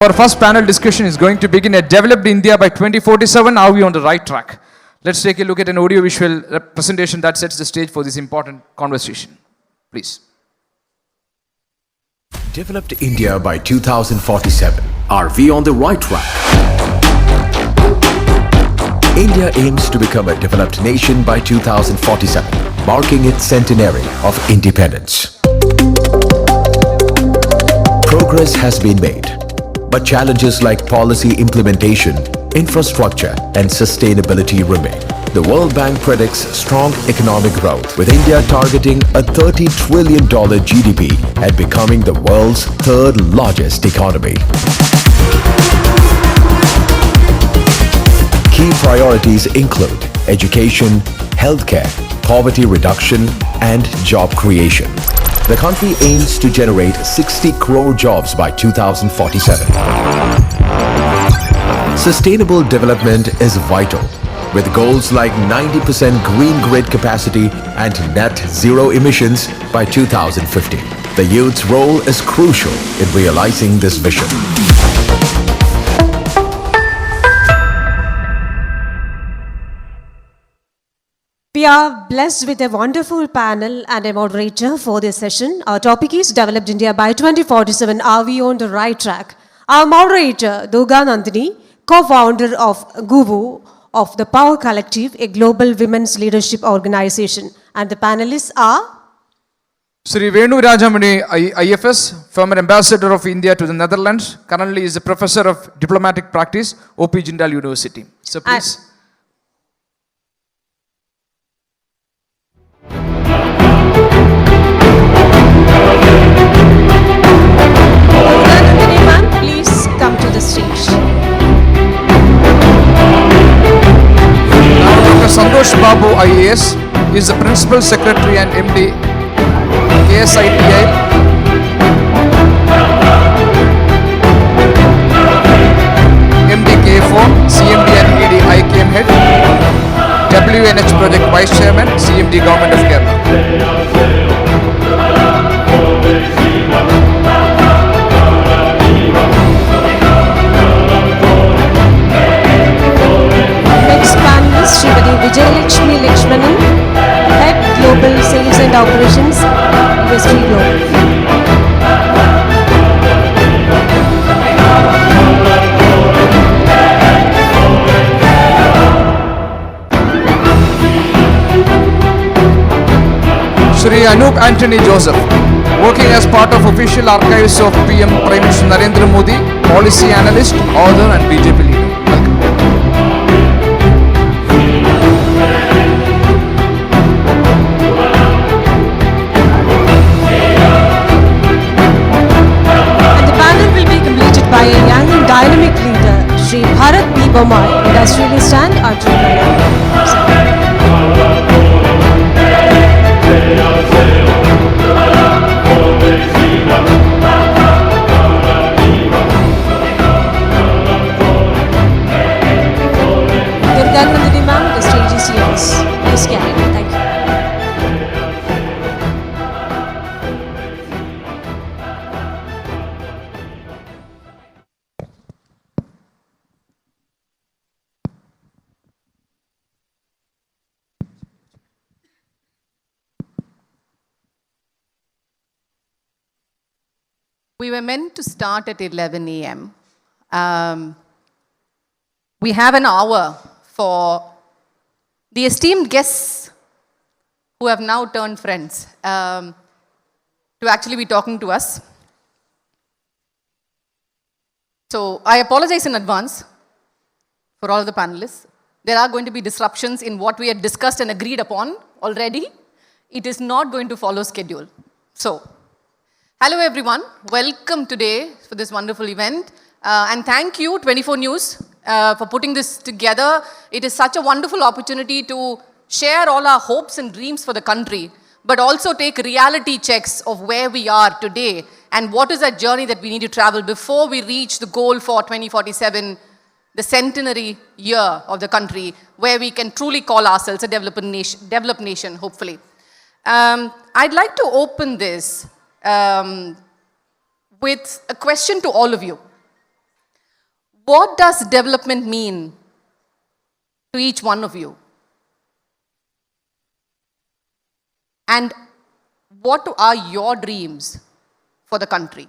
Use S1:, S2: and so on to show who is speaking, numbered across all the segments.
S1: Our first panel discussion is going to begin at Developed India by 2047. Are we on the right track? Let's take a look at an audio-visual presentation that sets the stage for this important conversation. Please.
S2: Developed India by 2047. Are we on the right track? India aims to become a developed nation by 2047, marking its centenary of independence. Progress has been made, but challenges like policy implementation, infrastructure, and sustainability remain. The World Bank predicts strong economic growth, with India targeting a $30 trillion GDP and becoming the world's third largest economy. Key priorities include education, healthcare, poverty reduction, and job creation. The country aims to generate 60 crore jobs by 2047. Sustainable development is vital, with goals like 90% green grid capacity and net zero emissions by 2050. The youth's role is crucial in realizing this vision.
S3: We are blessed with a wonderful panel and a moderator for this session. Our topic is Developed India by 2047. Are we on the right track? Our moderator, Durga Nandini, co-founder of Nguvu, of the Power Collective, a global women's leadership organization. And the panelists are
S1: Sri Venu Rajamony, IFS, former ambassador of India to the Netherlands, currently is a professor of diplomatic practice, OP Jindal University. So please.
S3: Please come to the stage.
S1: Now Dr.Santhosh Babu IAS is the Principal Secretary and MD KSITIL, MD KFON, CMD and ED IKM Head, WNH Project Vice Chairman, CMD Government of Kerala.
S3: Next panelist, Srimati Vijayalakshmi Lakshmanan, Head Global Sales and Operations, Industry Global.
S1: Sri Anoop Antony Joseph, working as part of official archives of PM Prime Minister Narendra Modi, policy analyst, author and BJP Leader. Welcome.
S3: And the panel will be completed by a young and dynamic leader, Sri Bharat B. Bommai, Industrialist and Entrepreneur. Durga Nandini ma'am, the stage is yours. Please carry on. Thank you.
S4: We were meant to start at 11 a.m. We have an hour for the esteemed guests who have now turned friends to actually be talking to us. So I apologize in advance for all of the panelists. There are going to be disruptions in what we had discussed and agreed upon already. It is not going to follow schedule. So, hello everyone, welcome today for this wonderful event. And thank you 24 News for putting this together. It is such a wonderful opportunity to share all our hopes and dreams for the country, but also take reality checks of where we are today and what is that journey that we need to travel before we reach the goal for 2047, the centenary year of the country, where we can truly call ourselves a developed nation, hopefully. I'd like to open this with a question to all of you. what does development mean to each one of you? And what are your dreams for the country?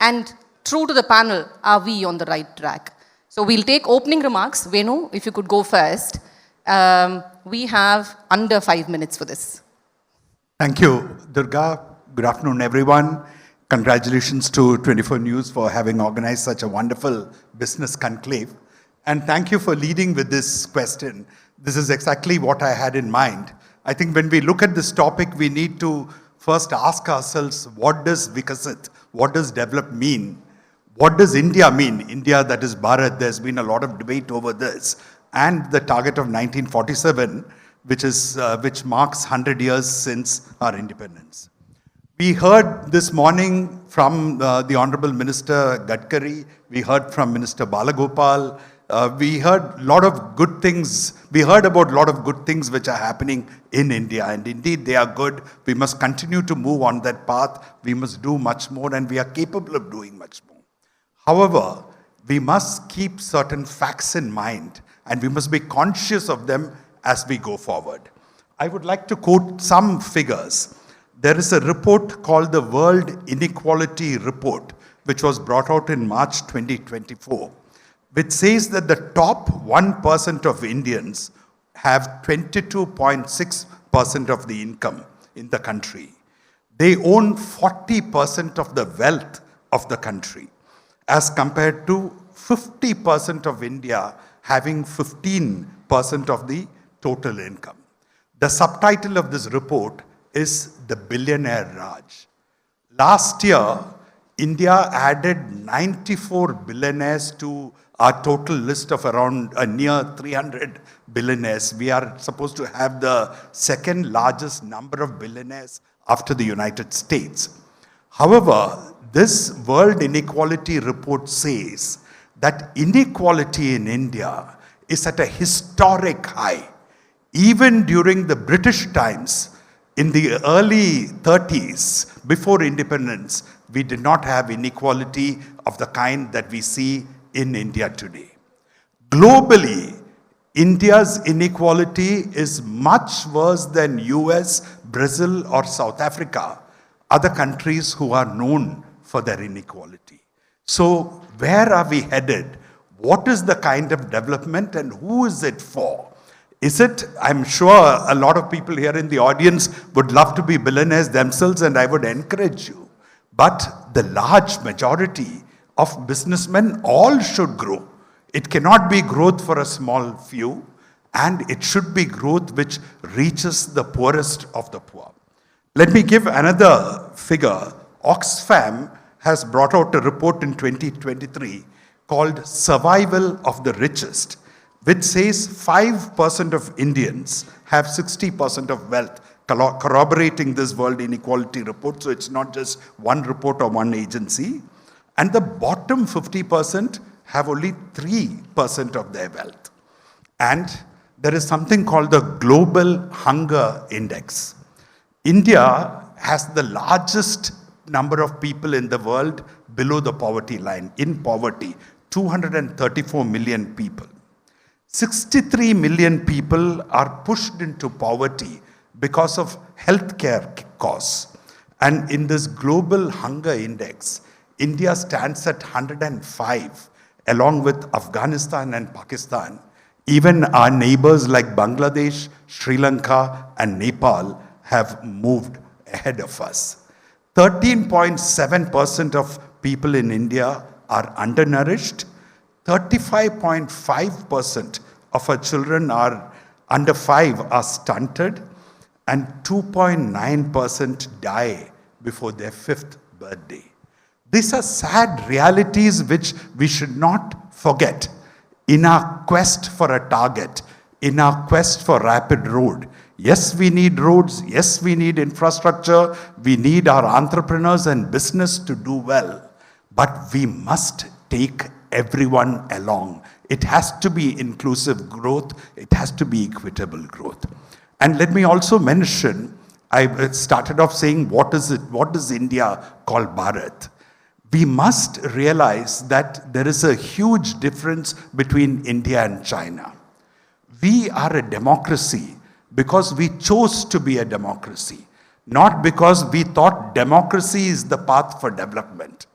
S4: And true to the panel, are we on the right track? So we'll take opening remarks. Venu, if you could go first. We have under 5 minutes for this.
S5: Thank you, Durga. Good afternoon, everyone. Congratulations to 24 News for having organized such a wonderful business conclave. And thank you for leading with this question. This is exactly what I had in mind. I think when we look at this topic, we need to first ask ourselves, what does Vikasit, what does develop mean? What does India mean? India, that is Bharat, there's been a lot of debate over this. And the target of 1947, which marks 100 years since our independence. We heard this morning from the Honorable Minister Gadkari, we heard from Minister Balagopal, we heard a lot of good things. We heard about a lot of good things which are happening in India, and indeed they are good. We must continue to move on that path. We must do much more, and we are capable of doing much more. However, we must keep certain facts in mind, and we must be conscious of them as we go forward. I would like to quote some figures. There is a report called the World Inequality Report, which was brought out in March 2024. Which says that the top 1% of Indians have 22.6% of the income in the country. They own 40% of the wealth of the country, as compared to 50% of India having 15% of the total income. The subtitle of this report is The Billionaire Raj. Last year, India added 94 billionaires to our total list of around near 300 billionaires. We are supposed to have the second largest number of billionaires after the United States. However, this World Inequality Report says that inequality in India is at a historic high. Even during the British times, in the early 30s, before independence, we did not have inequality of the kind that we see in India today. Globally, India's inequality is much worse than US, Brazil, or South Africa, other countries who are known for their inequality. So, where are we headed? What is the kind of development and who is it for? Is it, I'm sure a lot of people here in the audience would love to be billionaires themselves, and I would encourage you. But the large majority of businessmen all should grow. It cannot be growth for a small few, and it should be growth which reaches the poorest of the poor. Let me give another figure. Oxfam has brought out a report in 2023 called Survival of the Richest, which says 5% of Indians have 60% of wealth, corroborating this World Inequality Report. So it's not just one report or one agency. And the bottom 50% have only 3% of their wealth. And there is something called the Global Hunger Index. India has the largest number of people in the world below the poverty line, in poverty, 234 million people. 63 million people are pushed into poverty because of healthcare costs. And in this Global Hunger Index, India stands at 105, along with Afghanistan and Pakistan. Even our neighbors like Bangladesh, Sri Lanka, and Nepal have moved ahead of us. 13.7% of people in India are undernourished. 35.5% of our children are under 5 are stunted, and 2.9% die before their 5th birthday. These are sad realities which we should not forget in our quest for a target, in our quest for rapid road. Yes, we need roads. Yes, we need infrastructure. We need our entrepreneurs and business to do well. But we must take everyone along. It has to be inclusive growth. It has to be equitable growth. And let me also mention, I started off saying, what is it? What does India call Bharat? we must realize that there is a huge difference between India and China. We are a democracy because we chose to be a democracy, not because we thought democracy is the path for development.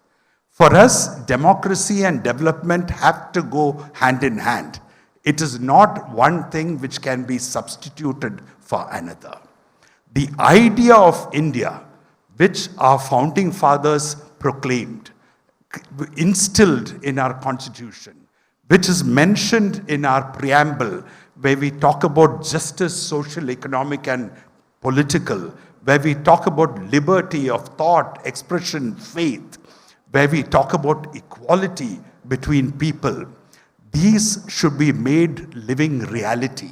S5: For us, democracy and development have to go hand in hand. It is not one thing which can be substituted for another. The idea of India, which our founding fathers proclaimed, instilled in our constitution, which is mentioned in our preamble, where we talk about justice, social, economic, and political, where we talk about liberty of thought, expression, faith, where we talk about equality between people. These should be made living reality.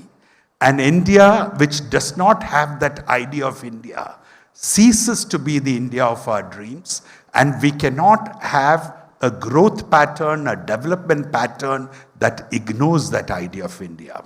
S5: An India which does not have that idea of India ceases to be the India of our dreams, and we cannot have a growth pattern, a development pattern that ignores that idea of India.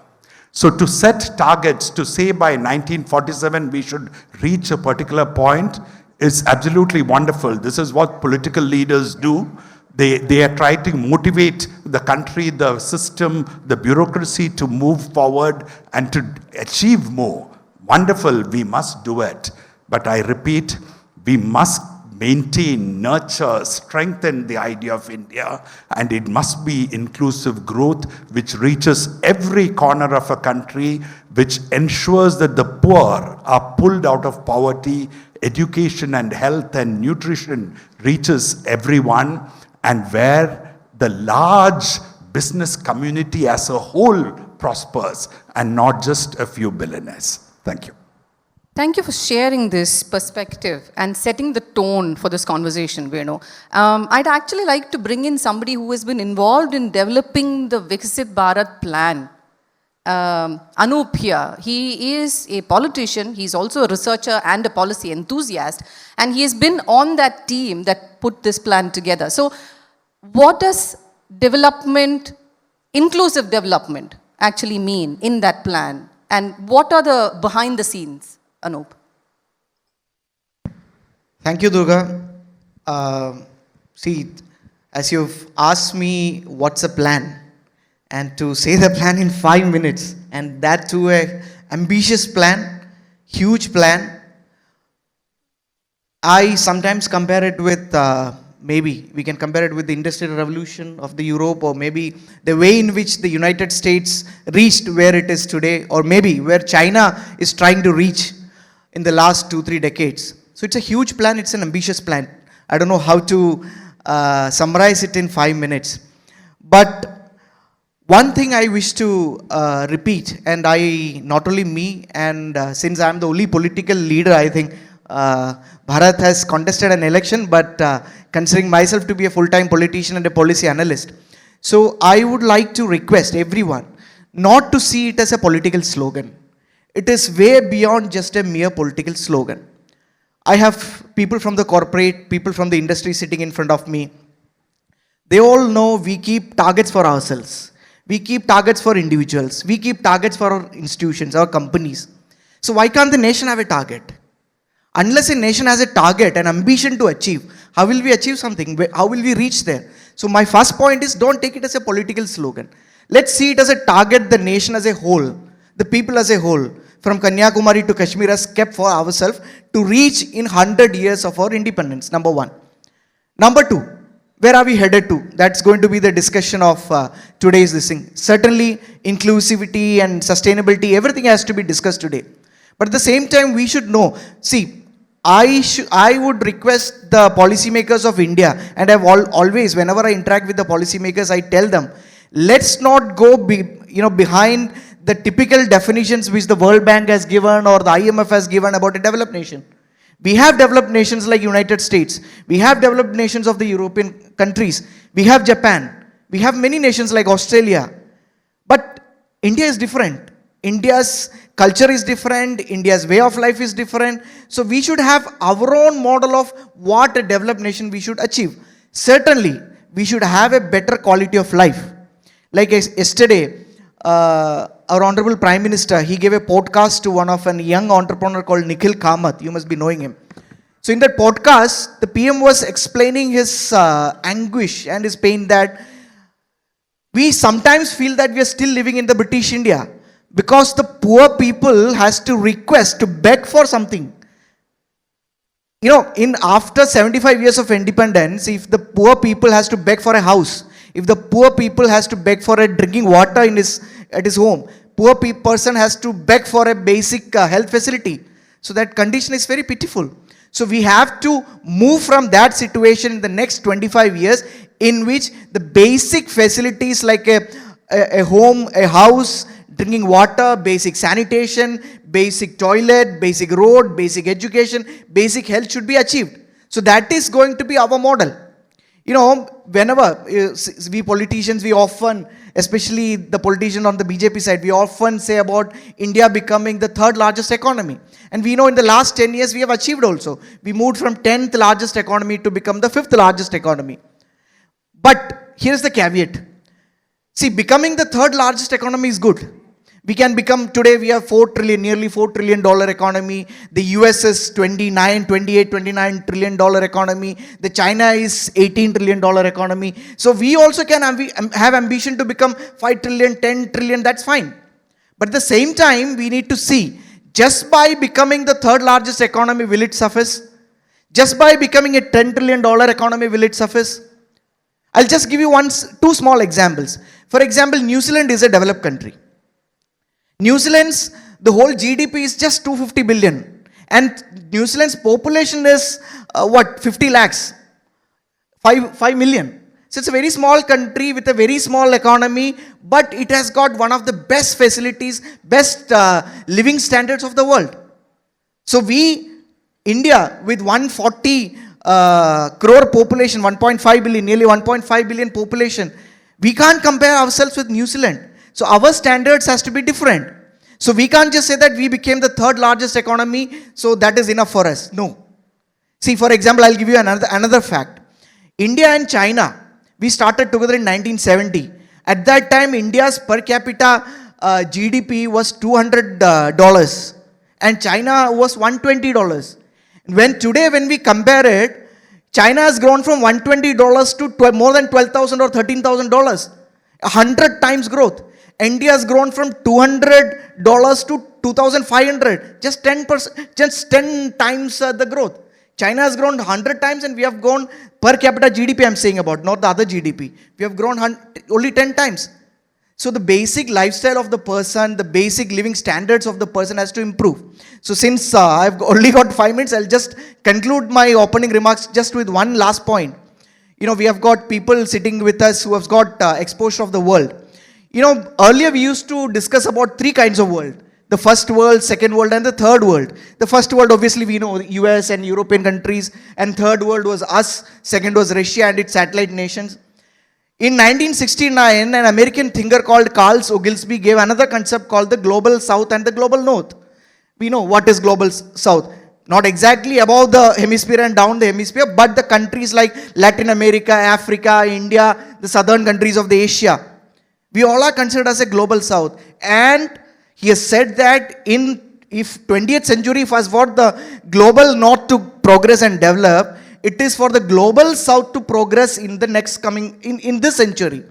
S5: So to set targets, to say by 1947 we should reach a particular point is absolutely wonderful. This is what political leaders do. They are trying to motivate the country, the system, the bureaucracy to move forward and to achieve more. Wonderful, we must do it. But I repeat, we must maintain, nurture, strengthen the idea of India, and it must be inclusive growth which reaches every corner of a country, which ensures that the poor are pulled out of poverty, education and health and nutrition reaches everyone, and where the large business community as a whole prospers and not just a few billionaires. Thank you.
S4: Thank you for sharing this perspective and setting the tone for this conversation, Venu. I'd actually like to bring in somebody who has been involved in developing the Viksit Bharat plan. Anoop here. He is a politician, he's also a researcher and a policy enthusiast, and he has been on that team that put this plan together. So what does development, inclusive development, actually mean in that plan? And what are the behind the scenes, Anoop?
S6: Thank you, Durga. See, as you've asked me what's a plan, and to say the plan in 5 minutes, and that too a ambitious plan, huge plan, I sometimes compare it with, maybe we can compare it with the Industrial Revolution of the Europe, or maybe the way in which the United States reached where it is today, or maybe where China is trying to reach in the last 2-3 decades. So it's a huge plan, it's an ambitious plan. I don't know how to summarize it in 5 minutes. But one thing I wish to repeat, and not only me, and since I'm the only political leader, I think Bharat has contested an election, but considering myself to be a full-time politician and a policy analyst, so I would like to request everyone not to see it as a political slogan. It is way beyond just a mere political slogan. I have people from the corporate, people from the industry sitting in front of me. They all know we keep targets for ourselves. We keep targets for individuals. We keep targets for our institutions, our companies. So why can't the nation have a target? Unless a nation has a target, an ambition to achieve, how will we achieve something? How will we reach there? So my first point is, don't take it as a political slogan. Let's see it as a target the nation as a whole, the people as a whole, from Kanyakumari to Kashmir has kept for ourselves to reach in 100 years of our independence, number one. Number two, where are we headed to? That's going to be the discussion of today's this thing. Certainly, inclusivity and sustainability, everything has to be discussed today. But at the same time, we should know, see, I would request the policymakers of India, and I've always, whenever I interact with the policymakers, I tell them, let's not go behind the typical definitions which the World Bank has given or the IMF has given about a developed nation. We have developed nations like United States. We have developed nations of the European countries. We have Japan. We have many nations like Australia. But India is different. India's culture is different. India's way of life is different. So we should have our own model of what a developed nation we should achieve. Certainly, we should have a better quality of life. Like yesterday, our Honorable Prime Minister, he gave a podcast to one of a young entrepreneur called Nikhil Kamath. You must be knowing him. So in that podcast, the PM was explaining his anguish and his pain that we sometimes feel that we are still living in the British India because the poor people has to request, to beg for something. You know, in after 75 years of independence, if the poor people has to beg for a house, if the poor people has to beg for a drinking water at his home, poor person has to beg for a basic health facility. So that condition is very pitiful. So we have to move from that situation in the next 25 years in which the basic facilities like a home, a house, drinking water, basic sanitation, basic toilet, basic road, basic education, basic health should be achieved. So that is going to be our model. You know, whenever we politicians, we often, especially the politician on the BJP side, we often say about India becoming the third largest economy. And we know in the last 10 years, we have achieved also. We moved from 10th largest economy to become the 5th largest economy. But here's the caveat. See, becoming the third largest economy is good. We can become, today we have nearly $4 trillion economy. The US is 29 trillion dollar economy. The China is $18 trillion economy. So we also can have ambition to become 5 trillion, 10 trillion, that's fine. But at the same time, we need to see, just by becoming the third largest economy, will it suffice? Just by becoming a $10 trillion economy, will it suffice? I'll just give you two small examples. For example, New Zealand is a developed country. New Zealand's, the whole GDP is just 250 billion. And New Zealand's population is, 50 lakhs? 5 million. So it's a very small country with a very small economy, but it has got one of the best facilities, best living standards of the world. So India with 140 crore population, 1.5 billion, nearly 1.5 billion population, we can't compare ourselves with New Zealand. So our standards has to be different. So we can't just say that we became the third largest economy, so that is enough for us. No. See, for example, I'll give you another fact. India and China, we started together in 1970. At that time, India's per capita GDP was $200 and China was $120. When we compare it, China has grown from $120 to more than $12,000 or $13,000. 100 times growth. India has grown from $200 to $2,500. Just 10%, just 10 times the growth. China has grown 100 times and we have grown per capita GDP, I'm saying about, not the other GDP. We have grown only 10 times. So the basic lifestyle of the person, the basic living standards of the person has to improve. So since I've only got 5 minutes, I'll just conclude my opening remarks just with one last point. You know, we have got people sitting with us who have got exposure of the world. You know, earlier we used to discuss about 3 kinds of world. The first world, second world and the third world. The first world, obviously we know US and European countries, and third world was us, second was Russia and its satellite nations. In 1969, an American thinker called Carl Oglesby gave another concept called the global south and the global north. We know what is global south. Not exactly above the hemisphere and down the hemisphere, but the countries like Latin America, Africa, India, the southern countries of the Asia. We all are considered as a global south. And he has said that if 20th century was for the global north to progress and develop, it is for the global south to progress in the next coming, in this century.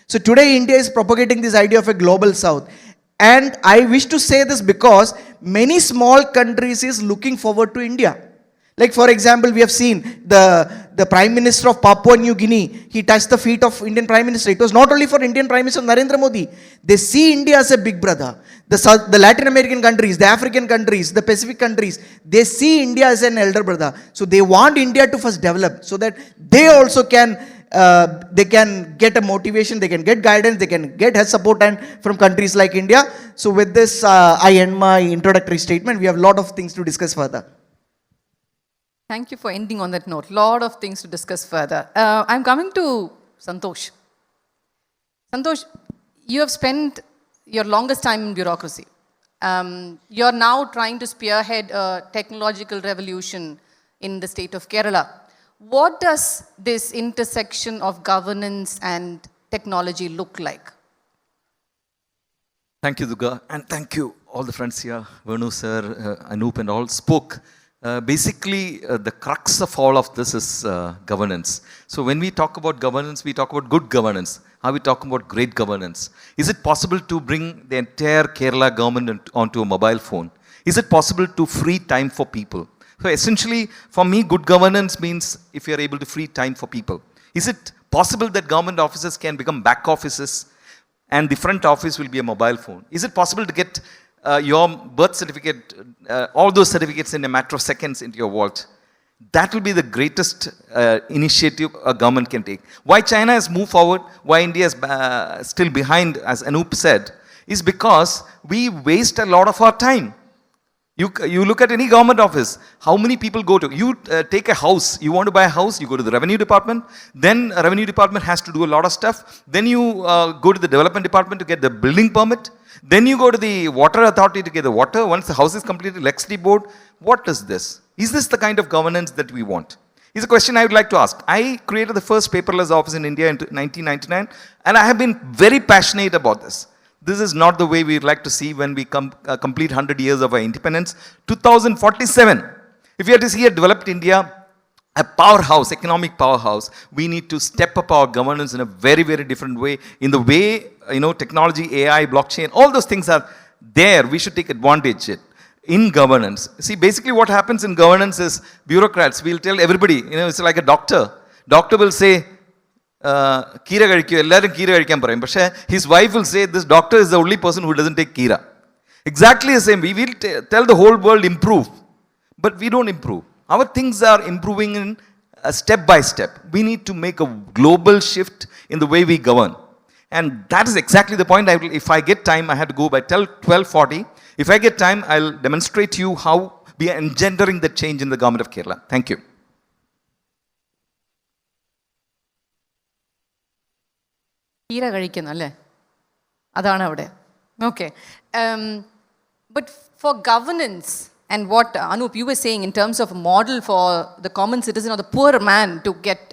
S6: So today India is propagating this idea of a global south. And I wish to say this because many small countries is looking forward to India. Like for example, we have seen the Prime Minister of Papua New Guinea, he touched the feet of Indian Prime Minister. It was not only for Indian Prime Minister Narendra Modi. They see India as a big brother. The Latin American countries, the African countries, the Pacific countries, they see India as an elder brother. So they want India to first develop so that they also can get a motivation, they can get guidance, they can get health support and from countries like India. So with this, I end my introductory statement. We have a lot of things to discuss further.
S4: Thank you for ending on that note. Lot of things to discuss further. I'm coming to Santhosh. Santhosh, you have spent your longest time in bureaucracy. You're now trying to spearhead a technological revolution in the state of Kerala. What does this intersection of governance and technology look like?
S7: Thank you, Durga, and thank you all the friends here. Venu sir, Anoop and all spoke The crux of all of this is governance. So when we talk about governance, we talk about good governance. How we talk about great governance? Is it possible to bring the entire Kerala government onto a mobile phone? Is it possible to free time for people? So essentially, for me, good governance means if you are able to free time for people. Is it possible that government offices can become back offices and the front office will be a mobile phone? Is it possible to get your birth certificate, all those certificates in a matter of seconds into your wallet? That will be the greatest initiative a government can take. Why China has moved forward, why India is still behind, as Anoop said, is because we waste a lot of our time. You look at any government office, how many people go to? You take a house, you want to buy a house, you go to the revenue department, then revenue department has to do a lot of stuff, then you go to the development department to get the building permit, then you go to the water authority to get the water. Once the house is completed, electricity board. What is this? Is this the kind of governance that we want? Is a question I would like to ask. I created the first paperless office in India in 1999, and I have been very passionate about this. This is not the way we would like to see when we complete 100 years of our independence. 2047, if we are to see a developed India, a powerhouse, economic powerhouse, we need to step up our governance in a very, very different way. In the way, technology, AI, blockchain, all those things are there. We should take advantage of it in governance. See, basically what happens in governance is bureaucrats will tell everybody, it's like a doctor. Doctor will say, Kira കഴിക്കൂ എല്ലാവരും കീര കഴിക്കാൻ പറയും പക്ഷേ his wife will say this doctor is the only person who doesn't take kira. Exactly the same. We will tell the whole world improve, but we don't improve. Our things are improving in step by step. We need to make a global shift in the way we govern, and that is exactly the point. If I get time, I have to go by 12:40. If I get time, I'll demonstrate to you how we are engendering the change in the government of Kerala. Thank you.
S4: കീര കഴിക്കുന്നു അല്ലേ അതാണ് അവിടെ okay but for governance and what Anoop you were saying in terms of a model for the common citizen or the poor man to get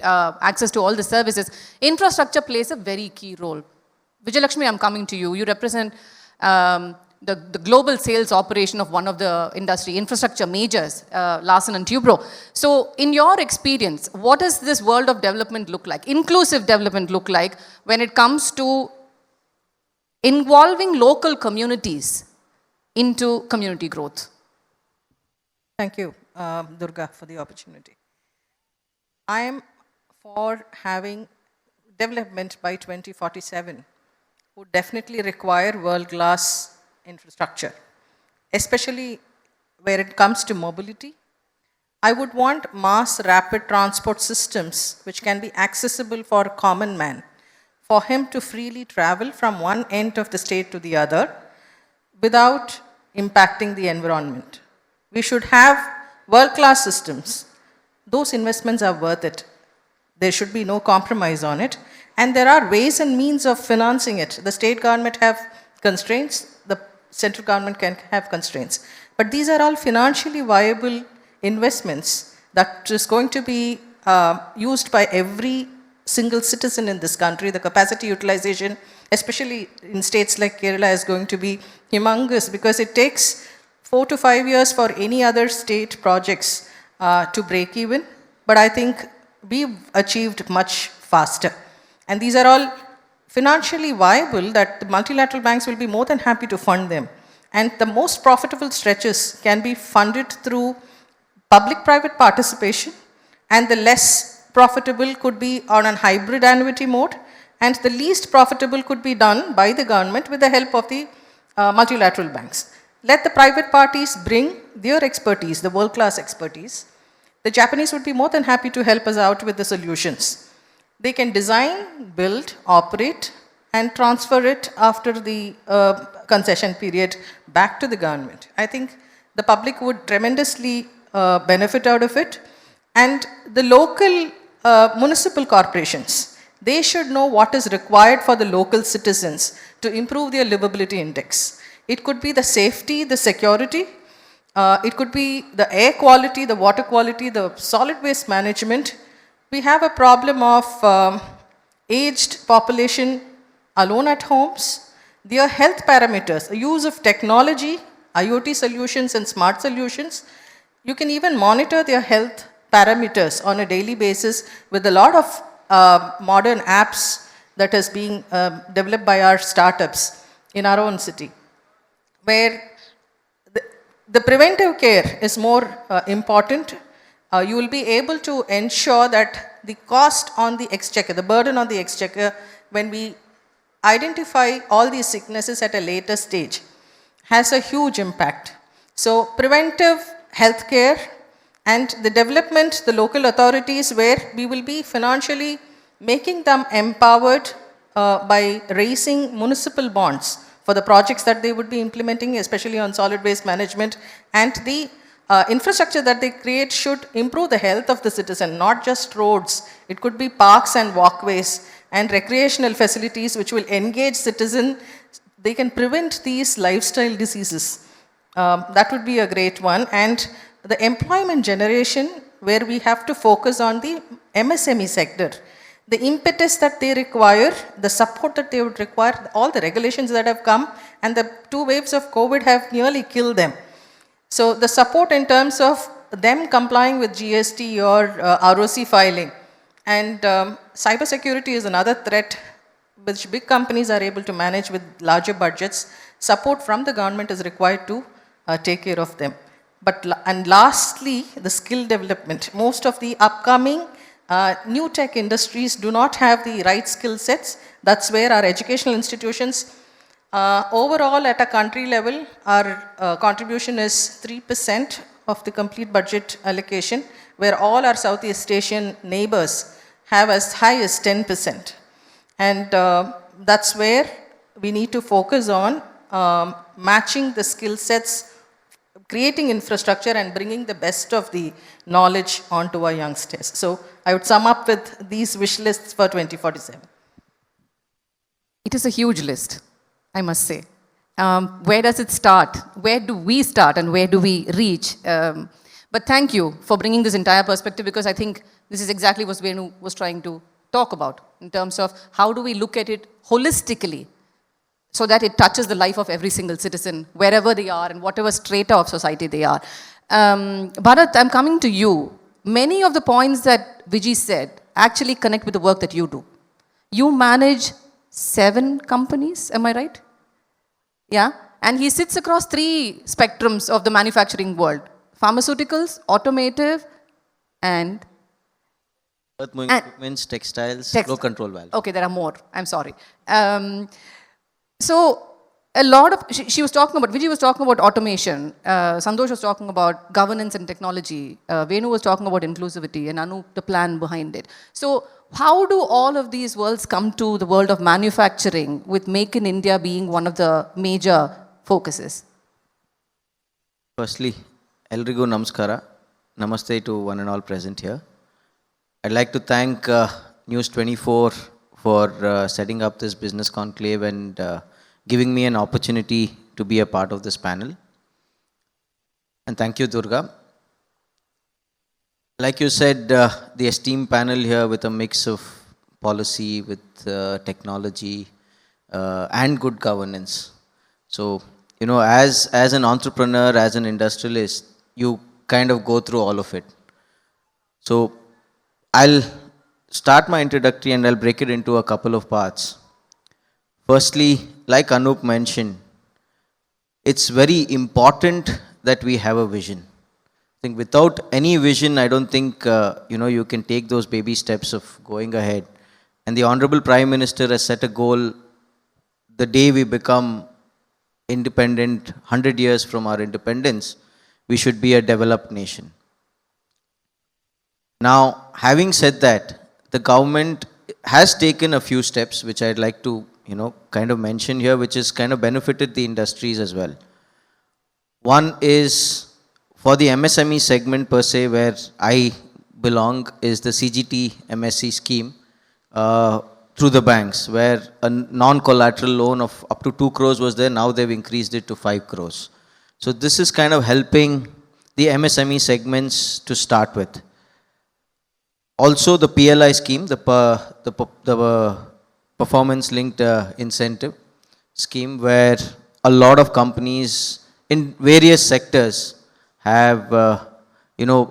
S4: access to all the services, infrastructure plays a very key role. Vijayalakshmi, I'm coming to you. You represent the global sales operation of one of the industry infrastructure majors, Larsen and Toubro. So in your experience, what does this world of development look like, inclusive development look like when it comes to involving local communities into community growth?
S8: Thank you, Durga, for the opportunity. I am for having development by 2047 would definitely require world-class infrastructure, especially where it comes to mobility. I would want mass rapid transport systems which can be accessible for common man, for him to freely travel from one end of the state to the other without impacting the environment. We should have world-class systems. Those investments are worth it. There should be no compromise on it. And there are ways and means of financing it. The state government have constraints, the central government can have constraints. But these are all financially viable investments that is going to be used by every single citizen in this country. The capacity utilization, especially in states like Kerala, is going to be humongous because it takes 4 to 5 years for any other state projects to break even. But I think we've achieved much faster. And these are all financially viable that the multilateral banks will be more than happy to fund them. And the most profitable stretches can be funded through public-private participation, and the less profitable could be on a hybrid annuity mode, and the least profitable could be done by the government with the help of the multilateral banks. Let the private parties bring their expertise, the world-class expertise. The Japanese would be more than happy to help us out with the solutions. They can design, build, operate, and transfer it after the concession period back to the government. I think the public would tremendously benefit out of it. And the local municipal corporations, they should know what is required for the local citizens to improve their livability index. It could be the safety, the security, it could be the air quality, the water quality, the solid waste management. We have a problem of aged population alone at homes. Their health parameters, the use of technology, IoT solutions and smart solutions you can even monitor their health parameters on a daily basis with a lot of modern apps that is being developed by our startups in our own city, where the preventive care is more important. You will be able to ensure that the cost on the exchequer, the burden on the exchequer, when we identify all these sicknesses at a later stage, has a huge impact. So preventive healthcare and the development, the local authorities, where we will be financially making them empowered by raising municipal bonds for the projects that they would be implementing, especially on solid waste management, and the infrastructure that they create should improve the health of the citizen, not just roads. It could be parks and walkways and recreational facilities which will engage citizens. They can prevent these lifestyle diseases. That would be a great one. And the employment generation, where we have to focus on the MSME sector. The impetus that they require, the support that they would require, all the regulations that have come, and the 2 waves of COVID have nearly killed them. So the support in terms of them complying with GST or ROC filing. And cybersecurity is another threat which big companies are able to manage with larger budgets. Support from the government is required to take care of them. And lastly, the skill development. Most of the upcoming new tech industries do not have the right skill sets. That's where our educational institutions, overall at a country level, our contribution is 3% of the complete budget allocation, where all our Southeast Asian neighbors have as high as 10%. And that's where we need to focus on matching the skill sets, creating infrastructure, and bringing the best of the knowledge onto our youngsters. So I would sum up with these wish lists for 2047.
S4: It is a huge list, I must say. Where does it start? Where do we start and where do we reach? But thank you for bringing this entire perspective, because I think this is exactly what Venu was trying to talk about in terms of how do we look at it holistically so that it touches the life of every single citizen, wherever they are and whatever strata of society they are. Bharat, I'm coming to you. Many of the points that Vijay said actually connect with the work that you do. You manage 7 companies, am I right? Yeah? And he sits across 3 spectrums of the manufacturing world: pharmaceuticals, automotive, and
S9: Earth-moving equipments, textiles, flow control valves.
S4: Okay, there are more. I'm sorry. So a lot of, she was talking about, Vijay was talking about automation, Santhosh was talking about governance and technology, Venu was talking about inclusivity, and Anoop, the plan behind it. So how do all of these worlds come to the world of manufacturing, with Make in India being one of the major focuses?
S9: Firstly, Elrigu Namaskara. Namaste to one and all present here. I'd like to thank News 24 for setting up this business conclave and giving me an opportunity to be a part of this panel. And thank you, Durga. Like you said, the esteemed panel here with a mix of policy, with technology, and good governance. So, you know, as an entrepreneur, as an industrialist, you kind of go through all of it. So, I'll start my introductory and I'll break it into a couple of parts. Firstly, like Anoop mentioned, it's very important that we have a vision. I think without any vision, I don't think you can take those baby steps of going ahead. And the Honorable Prime Minister has set a goal: the day we become independent, 100 years from our independence, we should be a developed nation. Now, having said that, the government has taken a few steps which I'd like to kind of mention here, which has kind of benefited the industries as well. One is for the MSME segment per se, where I belong, is the CGT MSE scheme through the banks, where a non-collateral loan of up to 2 crores was there. Now they've increased it to 5 crores. So this is kind of helping the MSME segments to start with. Also the PLI scheme, the performance-linked incentive scheme, where a lot of companies in various sectors have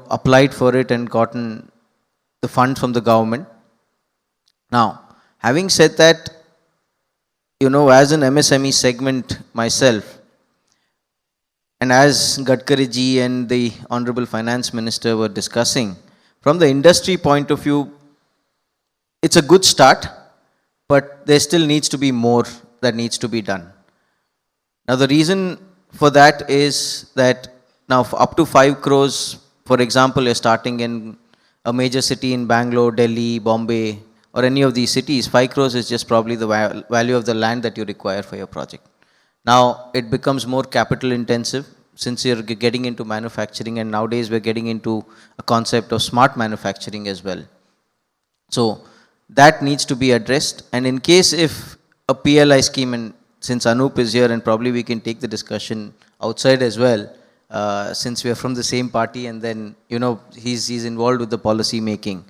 S9: applied for it and gotten the funds from the government. Now, having said that, as an MSME segment myself, and as Gadkari ji and the Honorable Finance Minister were discussing, from the industry point of view, it's a good start, but there still needs to be more that needs to be done. Now, the reason for that is that now up to 5 crores, for example, you're starting in a major city in Bangalore, Delhi, Bombay, or any of these cities, 5 crores is just probably the value of the land that you require for your project. Now, it becomes more capital intensive since you're getting into manufacturing, and nowadays we're getting into a concept of smart manufacturing as well. So, that needs to be addressed. And in case if a PLI scheme, and since Anoop is here and probably we can take the discussion outside as well, since we are from the same party and then, he's involved with the policy making,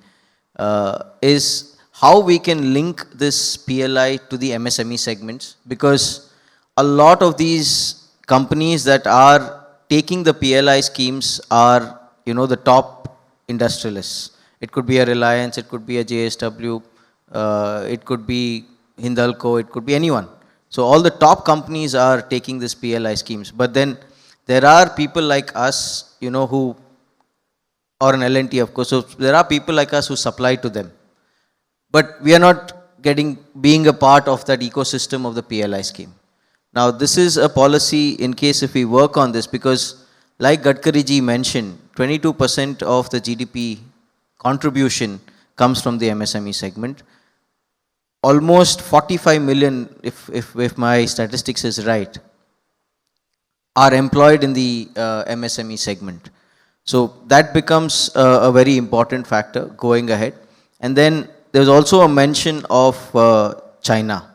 S9: is how we can link this PLI to the MSME segments, because a lot of these companies that are taking the PLI schemes are, the top industrialists. It could be a Reliance, it could be a JSW, it could be Hindalco, it could be anyone. So all the top companies are taking this PLI schemes. But then there are people like us, who, or an L&T of course, so there are people like us who supply to them. But we are not being a part of that ecosystem of the PLI scheme. Now, this is a policy in case if we work on this, because like Gadkari ji mentioned, 22% of the GDP contribution comes from the MSME segment. Almost 45 million, if my statistics is right, are employed in the MSME segment. So that becomes a very important factor going ahead. And then there's also a mention of China.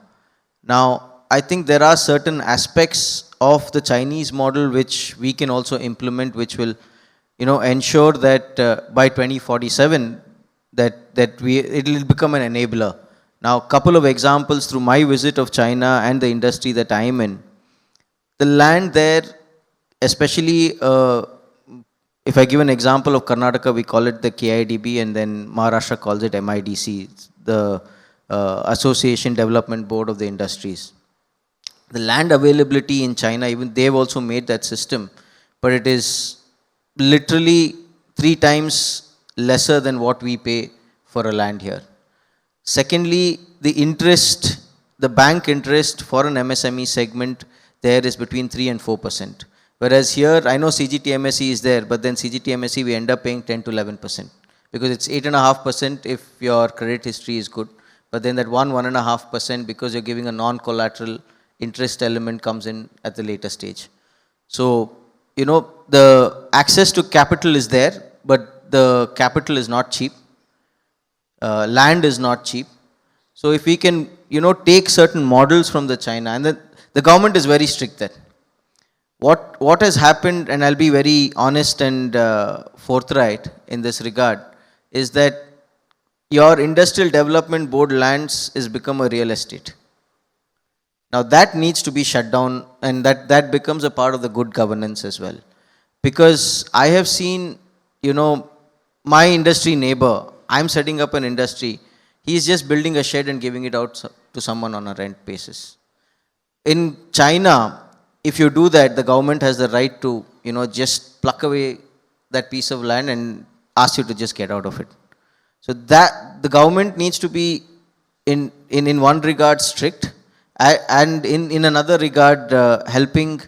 S9: Now, I think there are certain aspects of the Chinese model which we can also implement, which will, ensure that by 2047, that it will become an enabler. Now, a couple of examples through my visit of China and the industry that I am in. The land there, especially if I give an example of Karnataka, we call it the KIDB, and then Maharashtra calls it MIDC, the Association Development Board of the Industries. The land availability in China, even they've also made that system, but it is literally 3 times lesser than what we pay for a land here. Secondly, the interest, the bank interest for an MSME segment there is between 3 and 4%. Whereas here, I know CGTMSE is there, but then CGTMSE we end up paying 10 to 11%, because it's 8.5% if your credit history is good, but then that 1.5% because you're giving a non-collateral interest element comes in at the later stage. So, the access to capital is there, but the capital is not cheap. Land is not cheap. So if we can, take certain models from the China, and the government is very strict there. What has happened, and I'll be very honest and forthright in this regard, is that your industrial development board lands is become a real estate. Now that needs to be shut down, and that becomes a part of the good governance as well. Because I have seen, my industry neighbor, I'm setting up an industry, he's just building a shed and giving it out to someone on a rent basis. In China, if you do that, the government has the right to, just pluck away that piece of land and ask you to just get out of it. So that the government needs to be in one regard strict, and in another regard helping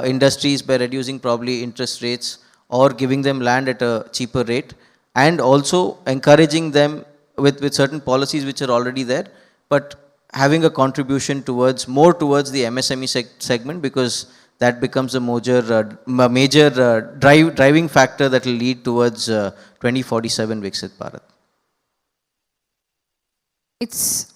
S9: industries by reducing probably interest rates or giving them land at a cheaper rate, and also encouraging them with certain policies which are already there, but having a contribution more towards the MSME segment, because that becomes a major driving factor that will lead towards 2047 Viksit Bharat.
S4: It's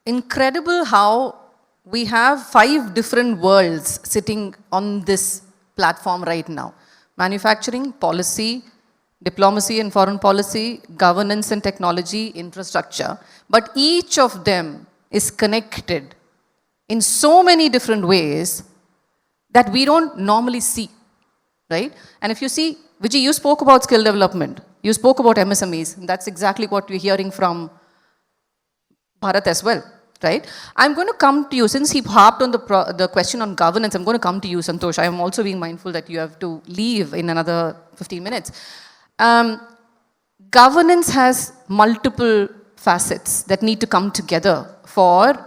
S4: incredible how we have 5 different worlds sitting on this platform right now. Manufacturing, policy, diplomacy and foreign policy, governance and technology, infrastructure. But each of them is connected in so many different ways that we don't normally see. right? And if you see, Vijay, you spoke about skill development. You spoke about MSMEs. That's exactly what we're hearing from Bharat as well, right? I'm going to come to you, since he harped on the question on governance, I'm going to come to you, Santhosh. I am also being mindful that you have to leave in another 15 minutes. Governance has multiple facets that need to come together for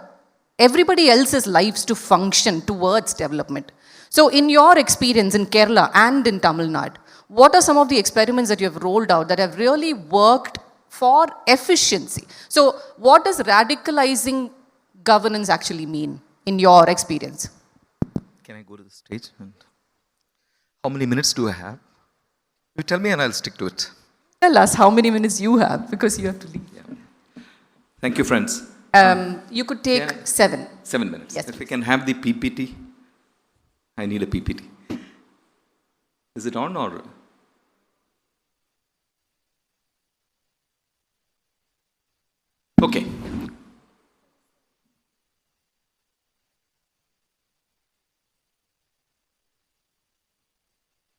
S4: everybody else's lives to function towards development. So in your experience in Kerala and in Tamil Nadu, what are some of the experiments that you have rolled out that have really worked for efficiency? So what does radicalizing governance actually mean in your experience?
S7: Can I go to the stage? How many minutes do I have? You tell me and I'll stick to it.
S4: Tell us how many minutes you have, because you have to leave.
S7: Yeah. Thank you, friends.
S4: You could take 7.
S7: 7 minutes.
S4: Yes,
S7: if we can have the PPT. I need a PPT. Is it on or? Okay.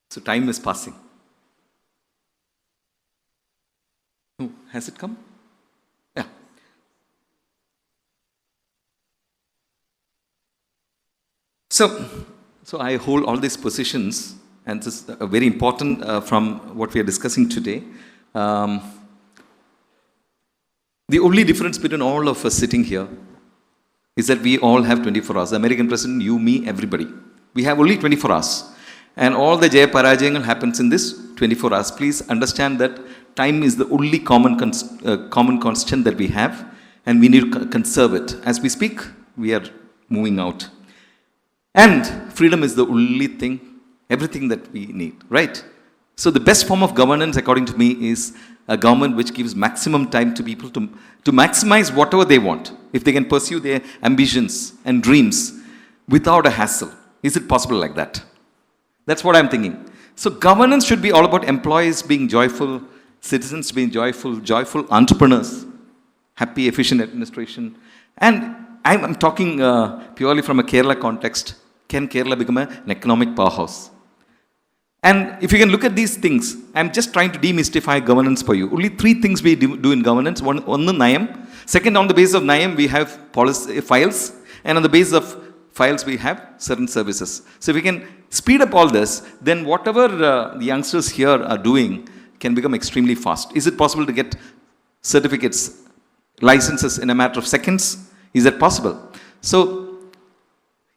S7: So time is passing. Oh, has it come? Yeah. So I hold all these positions, and this is very important from what we are discussing today. The only difference between all of us sitting here is that we all have 24 hours. The American president, you, me, everybody. We have only 24 hours. And all the Jaya Parajayangal happens in this 24 hours. Please understand that time is the only common constant that we have, and we need to conserve it. As we speak, we are moving out. And freedom is the only thing, everything that we need, right? So the best form of governance, according to me, is a government which gives maximum time to people to maximize whatever they want, if they can pursue their ambitions and dreams without a hassle. Is it possible like that? That's what I'm thinking. So governance should be all about employees being joyful, citizens being joyful, joyful entrepreneurs, happy, efficient administration. And I'm talking purely from a Kerala context. Can Kerala become an economic powerhouse? And if you can look at these things, I'm just trying to demystify governance for you. Only 3 things we do in governance. One the Nayam. Second, on the basis of Nayam, we have policy files. And on the basis of files, we have certain services. So if we can speed up all this, then whatever the youngsters here are doing can become extremely fast. Is it possible to get certificates, licenses in a matter of seconds? Is that possible? So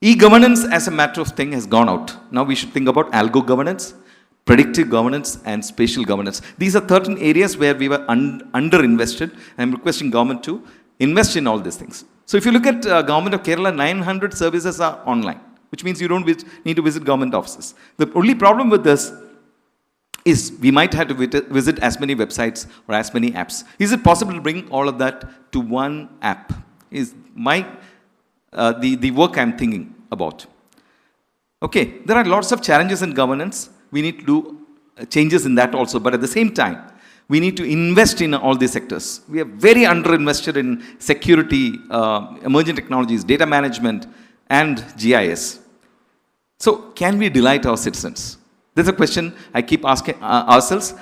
S7: e-governance as a matter of thing has gone out. Now we should think about algo governance, predictive governance, and spatial governance. These are certain areas where we were under-invested. I'm requesting government to invest in all these things. So if you look at government of Kerala, 900 services are online, which means you don't need to visit government offices. The only problem with this is we might have to visit as many websites or as many apps. Is it possible to bring all of that to one app? Is the work I'm thinking about. Okay, there are lots of challenges in governance. We need to do changes in that also, but at the same time, we need to invest in all these sectors. We are very underinvested in security, emerging technologies, data management, and GIS. So, can we delight our citizens? This is a question I keep asking ourselves.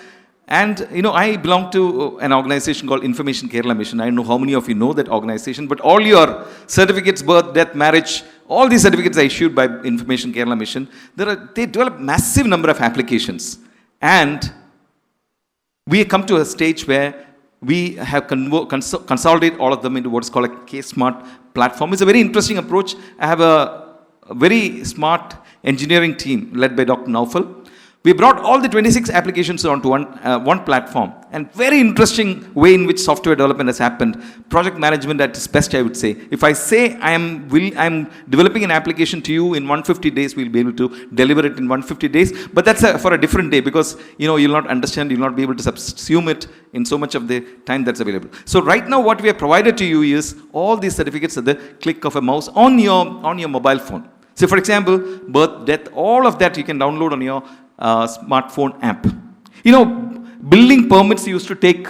S7: And, I belong to an organization called Information Kerala Mission. I don't know how many of you know that organization, but all your certificates, birth, death, marriage, all these certificates are issued by Information Kerala Mission. They develop massive number of applications. And we come to a stage where we have consolidated all of them into what's called a K-Smart platform. It's a very interesting approach. I have a very smart engineering team led by Dr. Naufal. We brought all the 26 applications onto one platform, and very interesting way in which software development has happened. Project management at its best, I would say. If I say I'm developing an application to you in 150 days, we'll be able to deliver it in 150 days. But that's for a different day, because you'll not understand, you'll not be able to subsume it in so much of the time that's available. So right now, what we have provided to you is all these certificates at the click of a mouse on your mobile phone. So for example, birth, death, all of that you can download on your smartphone app. Building permits used to take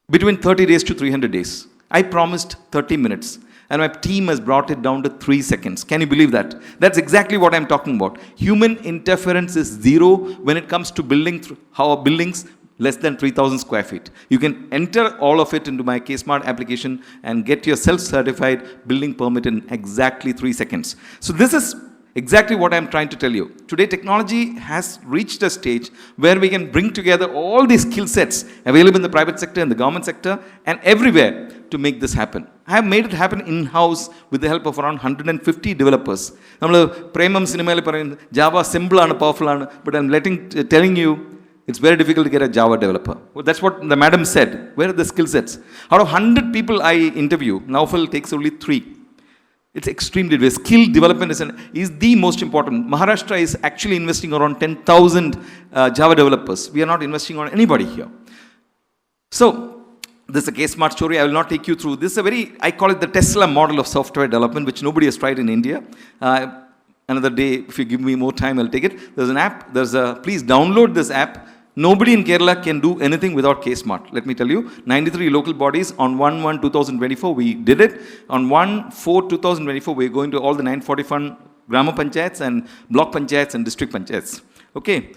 S7: between 30 days to 300 days. I promised 30 minutes. And my team has brought it down to 3 seconds. Can you believe that? That's exactly what I'm talking about. Human interference is zero when it comes to buildings less than 3,000 square feet. You can enter all of it into my K-Smart application and get your self-certified building permit in exactly 3 seconds. So this is exactly what I'm trying to tell you. Today, technology has reached a stage where we can bring together all these skill sets available in the private sector and the government sector and everywhere to make this happen. I have made it happen in-house with the help of around 150 developers. Premam cinema Java simple and powerful, but I'm telling you, it's very difficult to get a Java developer. Well, that's what the madam said. Where are the skill sets? Out of 100 people I interview, Naufal takes only 3. It's extremely difficult. Skill development is the most important. Maharashtra is actually investing around 10,000 Java developers. We are not investing on anybody here. So, this is a K-Smart story. I will not take you through. This is I call it the Tesla model of software development, which nobody has tried in India. Another day, if you give me more time, I'll take it. There's an app. Please download this app. Nobody in Kerala can do anything without K-Smart. Let me tell you, 93 local bodies on 1/1/2024, we did it. On 1/4/2024, we're going to all the 941 Grama Panchayats and Block Panchayats and District Panchayats. Okay.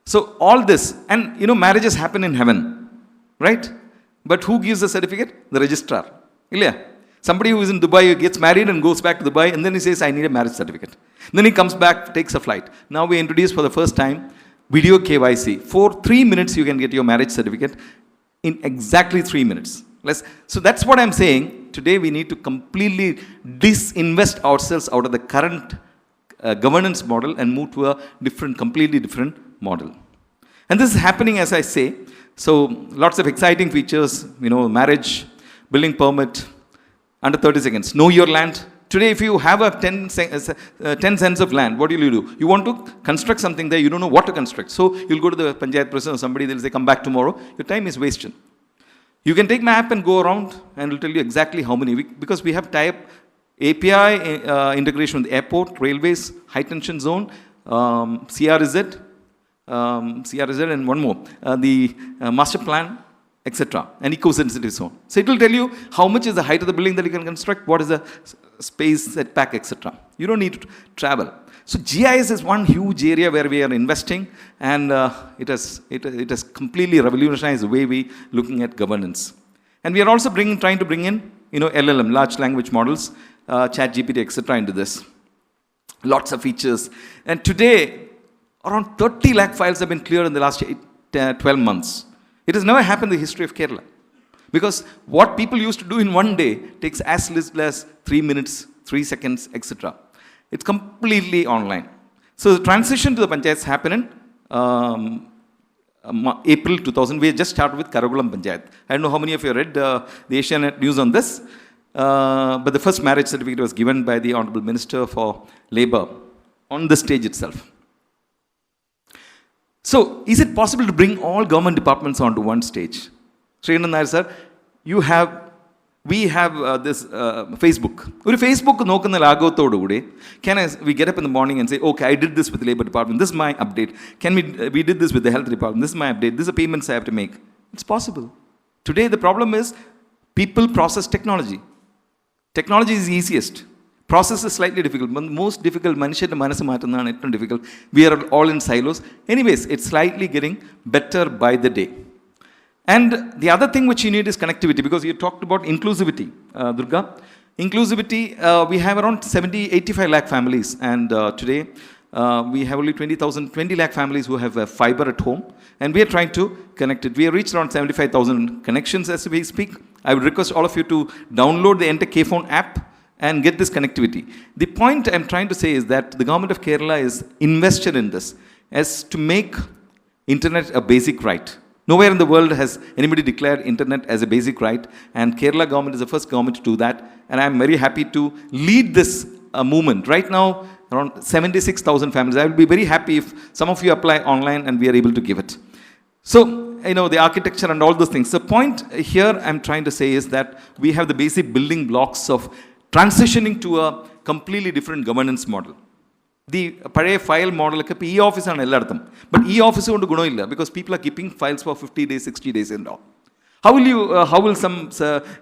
S7: So all this, and marriages happen in heaven, right? But who gives the certificate? The registrar. Ilya. Somebody who is in Dubai gets married and goes back to Dubai, and then he says, I need a marriage certificate. Then he comes back, takes a flight. Now we introduce for the first time video KYC. For 3 minutes, you can get your marriage certificate in exactly 3 minutes. So that's what I'm saying. Today, we need to completely disinvest ourselves out of the current governance model and move to a completely different model. And this is happening, as I say. So lots of exciting features, marriage, building permit, under 30 seconds. Know your land. Today, if you have a 10 cents of land, what will you do? You want to construct something there, you don't know what to construct. So you'll go to the Panchayat president or somebody, they'll say, come back tomorrow. Your time is wasted. You can take my app and go around and it'll tell you exactly how many. Because we have tie-up API integration with the airport, railways, high tension zone, CRZ, and one more. The master plan, etc. and eco-sensitive zone. So it will tell you how much is the height of the building that you can construct, what is the space setback, etc. You don't need to travel. So GIS is one huge area where we are investing, and it has completely revolutionized the way we looking at governance. And we are also trying to bring in LLM, large language models, ChatGPT, etc. into this. Lots of features. And today, around 30 lakh files have been cleared in the last 12 months. It has never happened in the history of Kerala. Because what people used to do in one day takes as little as 3 minutes, 3 seconds, etc. It's completely online. So the transition to the panchayats happened in April 2000. We just started with Karakulam Panchayat. I don't know how many of you read the Asianet news on this. But the first marriage certificate was given by the Honorable Minister for Labour on the stage itself. So, is it possible to bring all government departments onto one stage? Srinand Nair sir, we have this Facebook. If Facebook we get up in the morning and say, okay, I did this with the Labour Department, this is my update. We did this with the Health Department, this is my update, this is the payments I have to make. It's possible. Today the problem is people process technology. Technology is easiest. Process is slightly difficult. Most difficult, difficult. We are all in silos. Anyways, it's slightly getting better by the day. And the other thing which you need is connectivity, because you talked about inclusivity, Durga. Inclusivity, we have around 85 lakh families, and today we have only 20 lakh families who have fiber at home, and we are trying to connect it. We have reached around 75,000 connections as we speak. I would request all of you to download the Enter KFON app and get this connectivity. The point I'm trying to say is that the government of Kerala is invested in this as to make internet a basic right. Nowhere in the world has anybody declared internet as a basic right, and Kerala government is the first government to do that, and I'm very happy to lead this movement. Right now, around 76,000 families. I will be very happy if some of you apply online and we are able to give it. So, the architecture and all those things. The point here I'm trying to say is that we have the basic building blocks of transitioning to a completely different governance model. The Pare file model is e-office, but e-office is because people are keeping files for 50 days, 60 days and all. How will some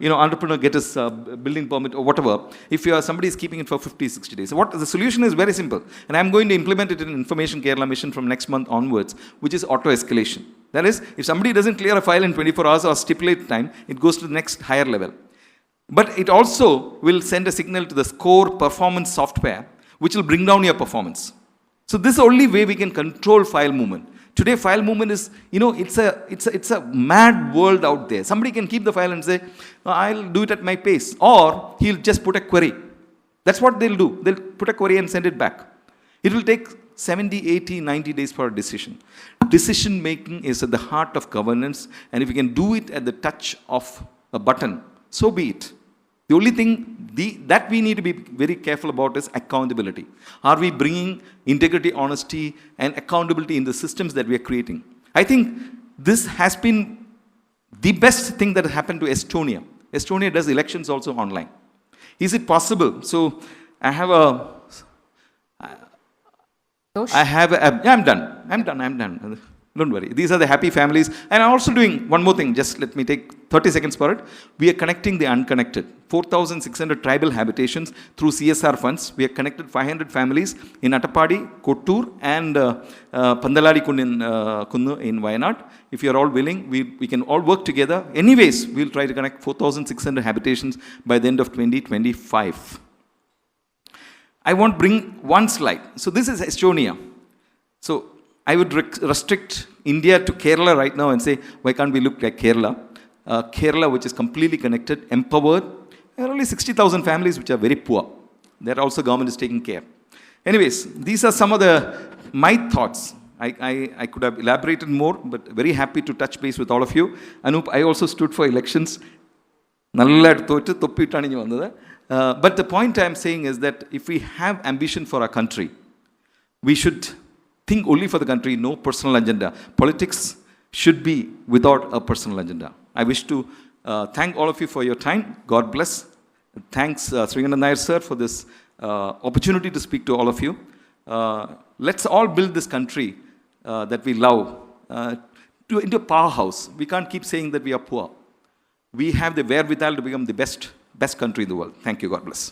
S7: entrepreneur get his building permit or whatever if somebody is keeping it for 50, 60 days? The solution is very simple, and I'm going to implement it in Information Kerala Mission from next month onwards, which is auto escalation. That is, if somebody doesn't clear a file in 24 hours or stipulate time, it goes to the next higher level. But it also will send a signal to the score performance software, which will bring down your performance. So this is the only way we can control file movement. Today, file movement is, it's a mad world out there. Somebody can keep the file and say, I'll do it at my pace. Or he'll just put a query. That's what they'll do. They'll put a query and send it back. It will take 70, 80, 90 days for a decision. Decision making is at the heart of governance. And if you can do it at the touch of a button, so be it. The only thing that we need to be very careful about is accountability. Are we bringing integrity, honesty, and accountability in the systems that we are creating? I think this has been the best thing that has happened to Estonia. Estonia does elections also online. Is it possible? So I have I'm done. Don't worry. These are the happy families. And I'm also doing one more thing. Just let me take 30 seconds for it. We are connecting the unconnected. 4,600 tribal habitations through CSR funds. We have connected 500 families in Attapadi, Kottur, and Pandaladi Kunnu in Wayanad. If you are all willing, we can all work together. Anyways, we'll try to connect 4,600 habitations by the end of 2025. I want to bring one slide. So this is Estonia. So I would restrict India to Kerala right now and say, why can't we look like Kerala? Kerala, which is completely connected, empowered. There are only 60,000 families which are very poor. There also government is taking care. Anyways, these are some of my thoughts. I could have elaborated more, but very happy to touch base with all of you. Anoop, I also stood for elections. But the point I'm saying is that if we have ambition for our country, we should think only for the country, no personal agenda. Politics should be without a personal agenda. I wish to thank all of you for your time. God bless. Thanks, Sringandan Nair sir, for this opportunity to speak to all of you. Let's all build this country that we love into a powerhouse. We can't keep saying that we are poor. We have the wherewithal to become the best country in the world. Thank you. God bless.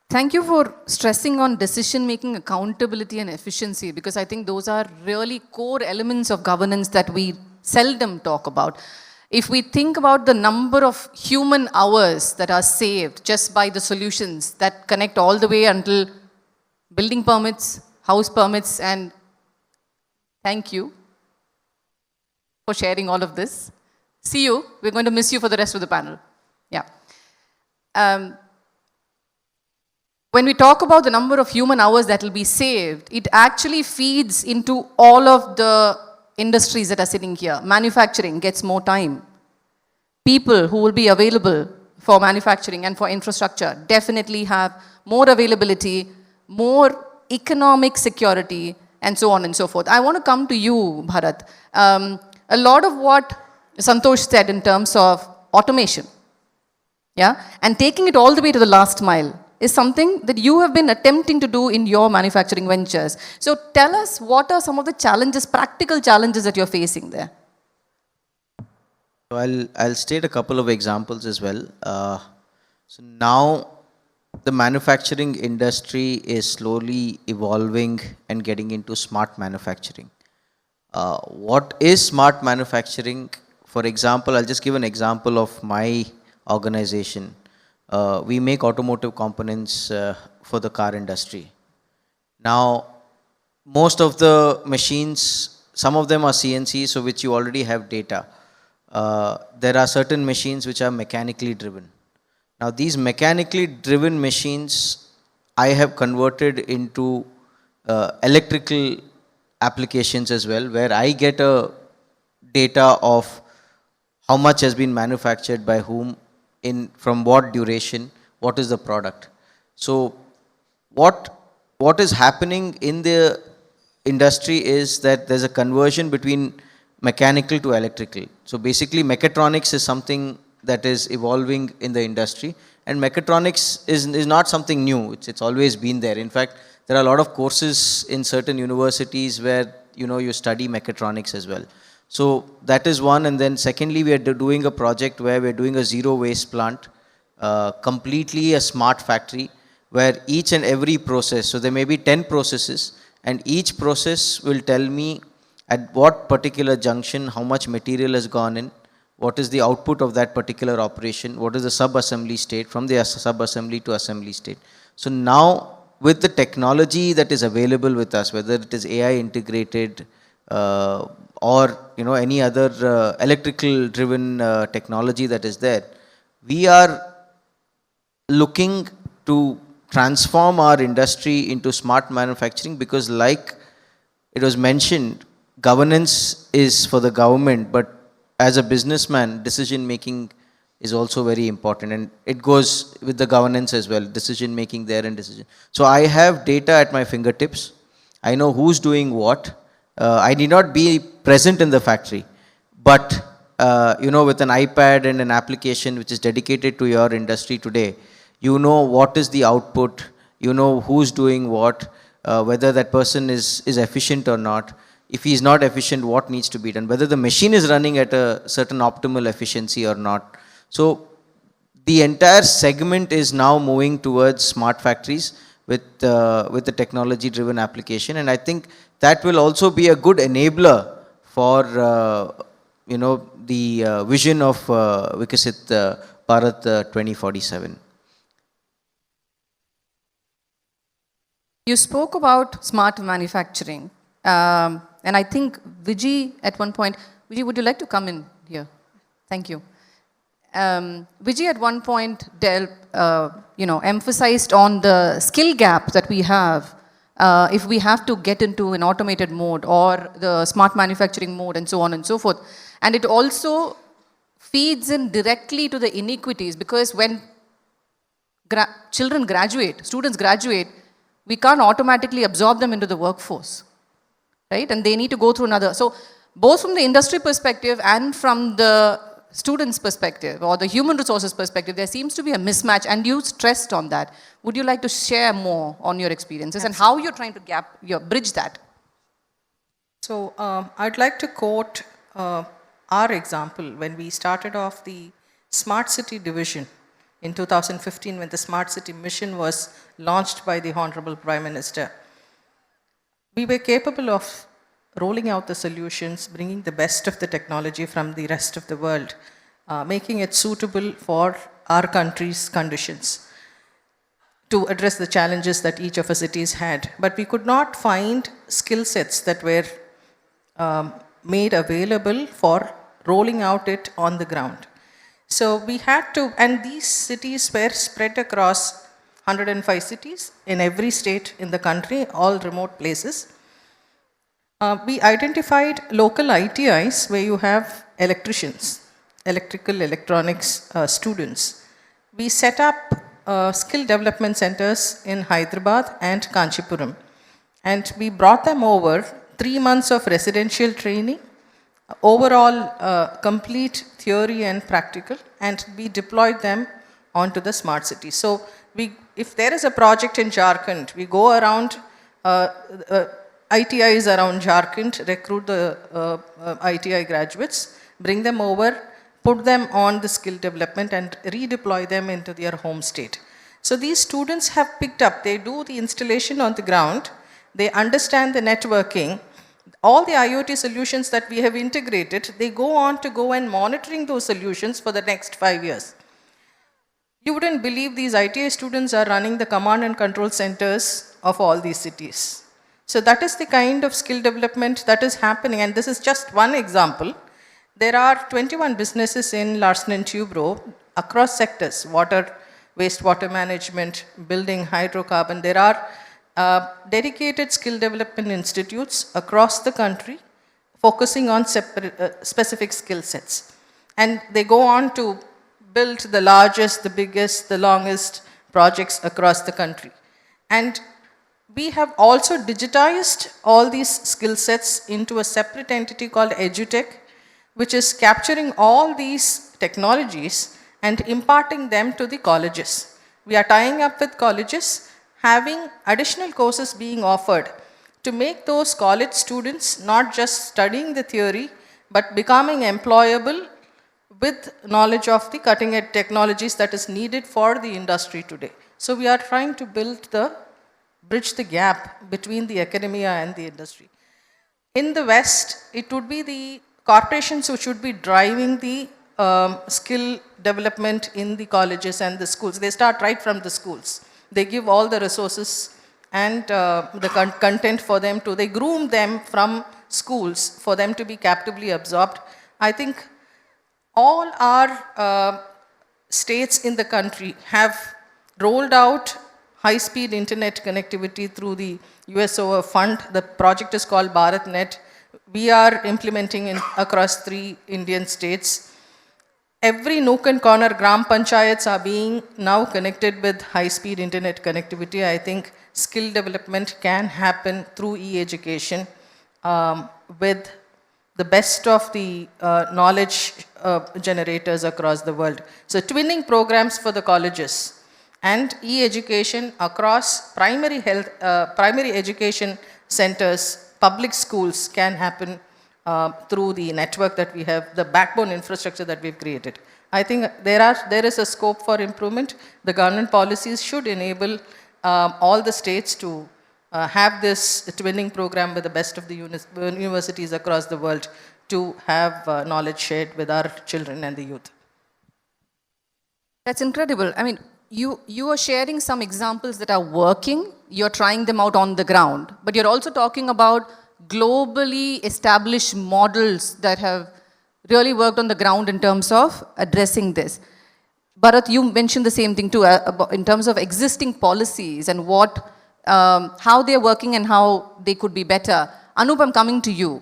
S4: Thank you for stressing on decision-making, accountability, and efficiency, because I think those are really core elements of governance that we seldom talk about. If we think about the number of human hours that are saved just by the solutions that connect all the way until building permits, house permits, and thank you for sharing all of this. See you. We're going to miss you for the rest of the panel. Yeah. When we talk about the number of human hours that will be saved, it actually feeds into all of the industries that are sitting here. Manufacturing gets more time. People who will be available for manufacturing and for infrastructure definitely have more availability, more economic security, and so on and so forth. I want to come to you, Bharat. A lot of what Santhosh said in terms of automation, yeah, and taking it all the way to the last mile is something that you have been attempting to do in your manufacturing ventures. So tell us, what are some of the challenges, practical challenges that you're facing there?
S9: So I'll state a couple of examples as well. So now the manufacturing industry is slowly evolving and getting into smart manufacturing. What is smart manufacturing? For example, I'll just give an example of my organization. We make automotive components for the car industry. Now, most of the machines, some of them are CNC, so which you already have data. There are certain machines which are mechanically driven. Now, these mechanically driven machines, I have converted into electrical applications as well, where I get a data of how much has been manufactured by whom, from what duration, what is the product. So what is happening in the industry is that there's a conversion between mechanical to electrical. So basically mechatronics is something that is evolving in the industry, and mechatronics is not something new. It's always been there. In fact, there are a lot of courses in certain universities where you study mechatronics as well. So that is one. And then secondly, we are doing a project where we are doing a zero waste plant, completely a smart factory, where each and every process, so there may be 10 processes, and each process will tell me at what particular junction, how much material has gone in, what is the output of that particular operation, what is the sub-assembly state, from the sub-assembly to assembly state. So now, with the technology that is available with us, whether it is AI integrated or any other electrical driven technology that is there, we are looking to transform our industry into smart manufacturing, because like it was mentioned, governance is for the government, but as a businessman, decision making is also very important, and it goes with the governance as well, decision making there and decision. So I have data at my fingertips. I know who's doing what. I need not be present in the factory, but with an iPad and an application which is dedicated to your industry today, you know what is the output, you know who's doing what, whether that person is efficient or not. If he is not efficient, what needs to be done, whether the machine is running at a certain optimal efficiency or not. So the entire segment is now moving towards smart factories with the technology driven application, and I think that will also be a good enabler for the vision of Vikasit Bharat 2047.
S4: You spoke about smart manufacturing, and I think Vijay at one point, Vijay, would you like to come in here? Thank you. Vijay at one point emphasized on the skill gap that we have if we have to get into an automated mode or the smart manufacturing mode and so on and so forth. And it also feeds in directly to the inequities, because when students graduate, we can't automatically absorb them into the workforce, right? And they need to go through another. So both from the industry perspective and from the students' perspective or the human resources perspective, there seems to be a mismatch, and you stressed on that. Would you like to share more on your experiences and how you're trying to bridge that?
S8: So I'd like to quote our example when we started off the Smart City division in 2015, when the Smart City mission was launched by the Honorable Prime Minister. We were capable of rolling out the solutions, bringing the best of the technology from the rest of the world, making it suitable for our country's conditions to address the challenges that each of our cities had. But we could not find skill sets that were made available for rolling out it on the ground. So we had to, and these cities were spread across 105 cities in every state in the country, all remote places. We identified local ITIs where you have electricians, electrical electronics students. We set up skill development centers in Hyderabad and Kanchipuram, and we brought them over 3 months of residential training, overall complete theory and practical, and we deployed them onto the smart city. So if there is a project in Jharkhand, we go around ITIs around Jharkhand, recruit the ITI graduates, bring them over, put them on the skill development and redeploy them into their home state. So these students have picked up, they do the installation on the ground, they understand the networking, all the IoT solutions that we have integrated, they go on to go and monitoring those solutions for the next 5 years. You wouldn't believe these ITI students are running the command and control centers of all these cities. So that is the kind of skill development that is happening, and this is just one example. There are 21 businesses in Larsen & Toubro across sectors, water, wastewater management, building, hydrocarbon. There are dedicated skill development institutes across the country focusing on specific skill sets. And they go on to build the largest, the biggest, the longest projects across the country. And we have also digitized all these skill sets into a separate entity called EduTech, which is capturing all these technologies and imparting them to the colleges. We are tying up with colleges, having additional courses being offered to make those college students not just studying the theory, but becoming employable with knowledge of the cutting edge technologies that is needed for the industry today. So we are trying to bridge the gap between the academia and the industry. In the West, it would be the corporations who should be driving the skill development in the colleges and the schools. They start right from the schools. They give all the resources and the content for them to, they groom them from schools for them to be captively absorbed. I think all our states in the country have rolled out high-speed internet connectivity through the USO fund. The project is called BharatNet. We are implementing across 3 Indian states. Every nook and corner, gram panchayats are being now connected with high-speed internet connectivity. I think skill development can happen through e-education with the best of the knowledge generators across the world. So twinning programs for the colleges and e-education across primary education centers, public schools can happen through the network that we have, the backbone infrastructure that we've created. I think there is a scope for improvement. The government policies should enable all the states to have this twinning program with the best of the universities across the world to have knowledge shared with our children and the youth.
S4: That's incredible. I mean, you are sharing some examples that are working. You're trying them out on the ground. But you're also talking about globally established models that have really worked on the ground in terms of addressing this. Bharat, you mentioned the same thing too, in terms of existing policies and how they're working and how they could be better. Anoop, I'm coming to you.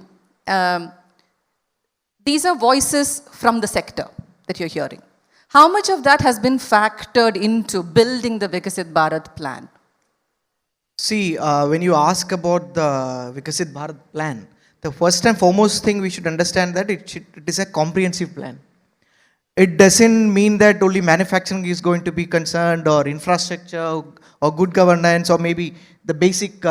S4: These are voices from the sector that you're hearing. How much of that has been factored into building the Vikasit Bharat plan?
S6: See, when you ask about the Vikasit Bharat plan, the first and foremost thing we should understand that it is a comprehensive plan. It doesn't mean that only manufacturing is going to be concerned, or infrastructure, or good governance, or maybe the basic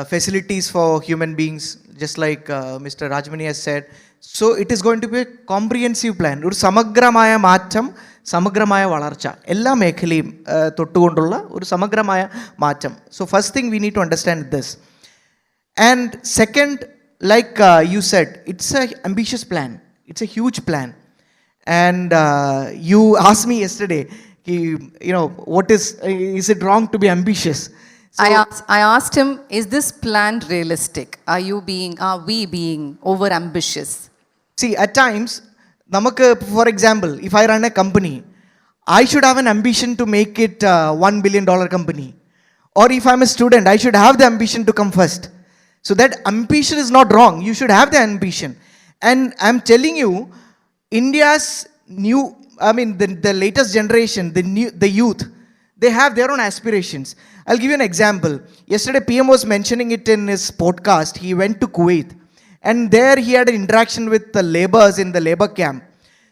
S6: facilities for human beings, just like Mr. Rajamony has said. So it is going to be a comprehensive plan. ഒരു സമഗ്രമായ മാറ്റം, സമഗ്രമായ വളർച്ച, എല്ലാ മേഖലയും തൊട്ടുകൊണ്ടുള്ള ഒരു സമഗ്രമായ മാറ്റം. So first thing we need to understand this. And second, like you said, it's an ambitious plan. It's a huge plan. And you asked me yesterday, what is it wrong to be ambitious? So,
S4: I asked him, is this plan realistic? Are we being over ambitious?
S6: See, at times, for example, if I run a company, I should have an ambition to make it $1 billion company. Or if I'm a student, I should have the ambition to come first. So that ambition is not wrong. You should have the ambition. And I'm telling you, India's the latest generation, the youth, they have their own aspirations. I'll give you an example. Yesterday, PM was mentioning it in his podcast. He went to Kuwait. And there he had an interaction with the laborers in the labor camp.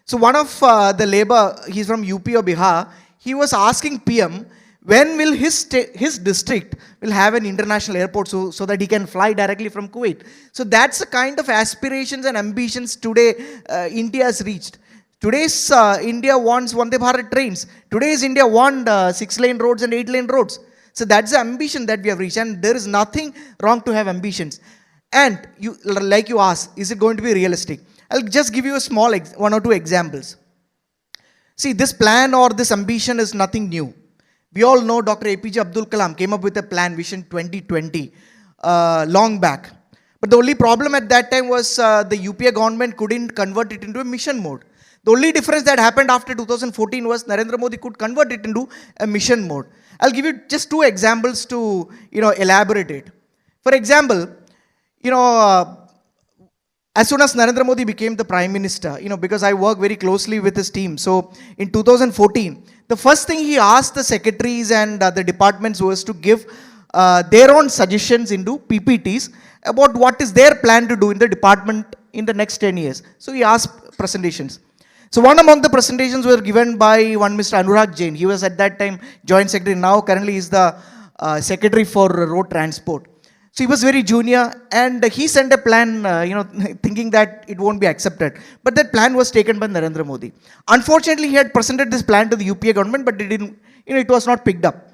S6: So one of the labor, he's from UP or Bihar, he was asking PM, when will his district will have an international airport so that he can fly directly from Kuwait. So that's the kind of aspirations and ambitions today India has reached. Today's India wants Vande Bharat trains. Today's India wants 6-lane roads and 8-lane roads. So that's the ambition that we have reached. And there is nothing wrong to have ambitions. And like you asked, is it going to be realistic? I'll just give you a small 1 or 2 examples. See, this plan or this ambition is nothing new. We all know Dr. APJ Abdul Kalam came up with a plan, Vision 2020, long back. But the only problem at that time was the UPA government couldn't convert it into a mission mode. The only difference that happened after 2014 was Narendra Modi could convert it into a mission mode. I'll give you just 2 examples to elaborate it. For example, as soon as Narendra Modi became the Prime Minister, because I work very closely with his team. So in 2014, the first thing he asked the secretaries and the departments was to give their own suggestions into PPTs about what is their plan to do in the department in the next 10 years. So he asked presentations. So one among the presentations were given by one Mr. Anurag Jain. He was at that time Joint Secretary. Now currently he is the Secretary for Road Transport. So he was very junior, and he sent a plan, thinking that it won't be accepted. But that plan was taken by Narendra Modi. Unfortunately, he had presented this plan to the UPA government, but it was not picked up.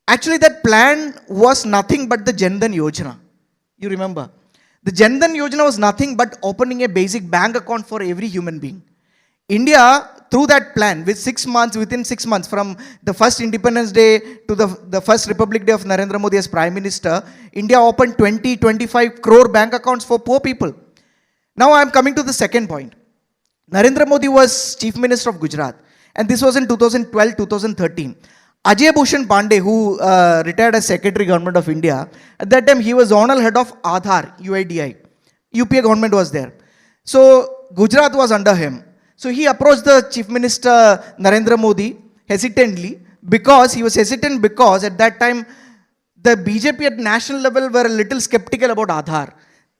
S6: Actually, that plan was nothing but the Jindal Yojana. You remember? The Jindal Yojana was nothing but opening a basic bank account for every human being. India, through that plan, within 6 months, from the first Independence Day to the first Republic Day of Narendra Modi as Prime Minister, India opened 25 crore bank accounts for poor people. Now I am coming to the second point. Narendra Modi was Chief Minister of Gujarat, and this was in 2012-2013. Ajay Bhushan Pandey, who retired as Secretary Government of India, at that time he was Zonal Head of Aadhaar, UIDI. UPA government was there. So Gujarat was under him. So he approached the Chief Minister Narendra Modi hesitantly, because he was hesitant because at that time the BJP at national level were a little skeptical about Aadhaar.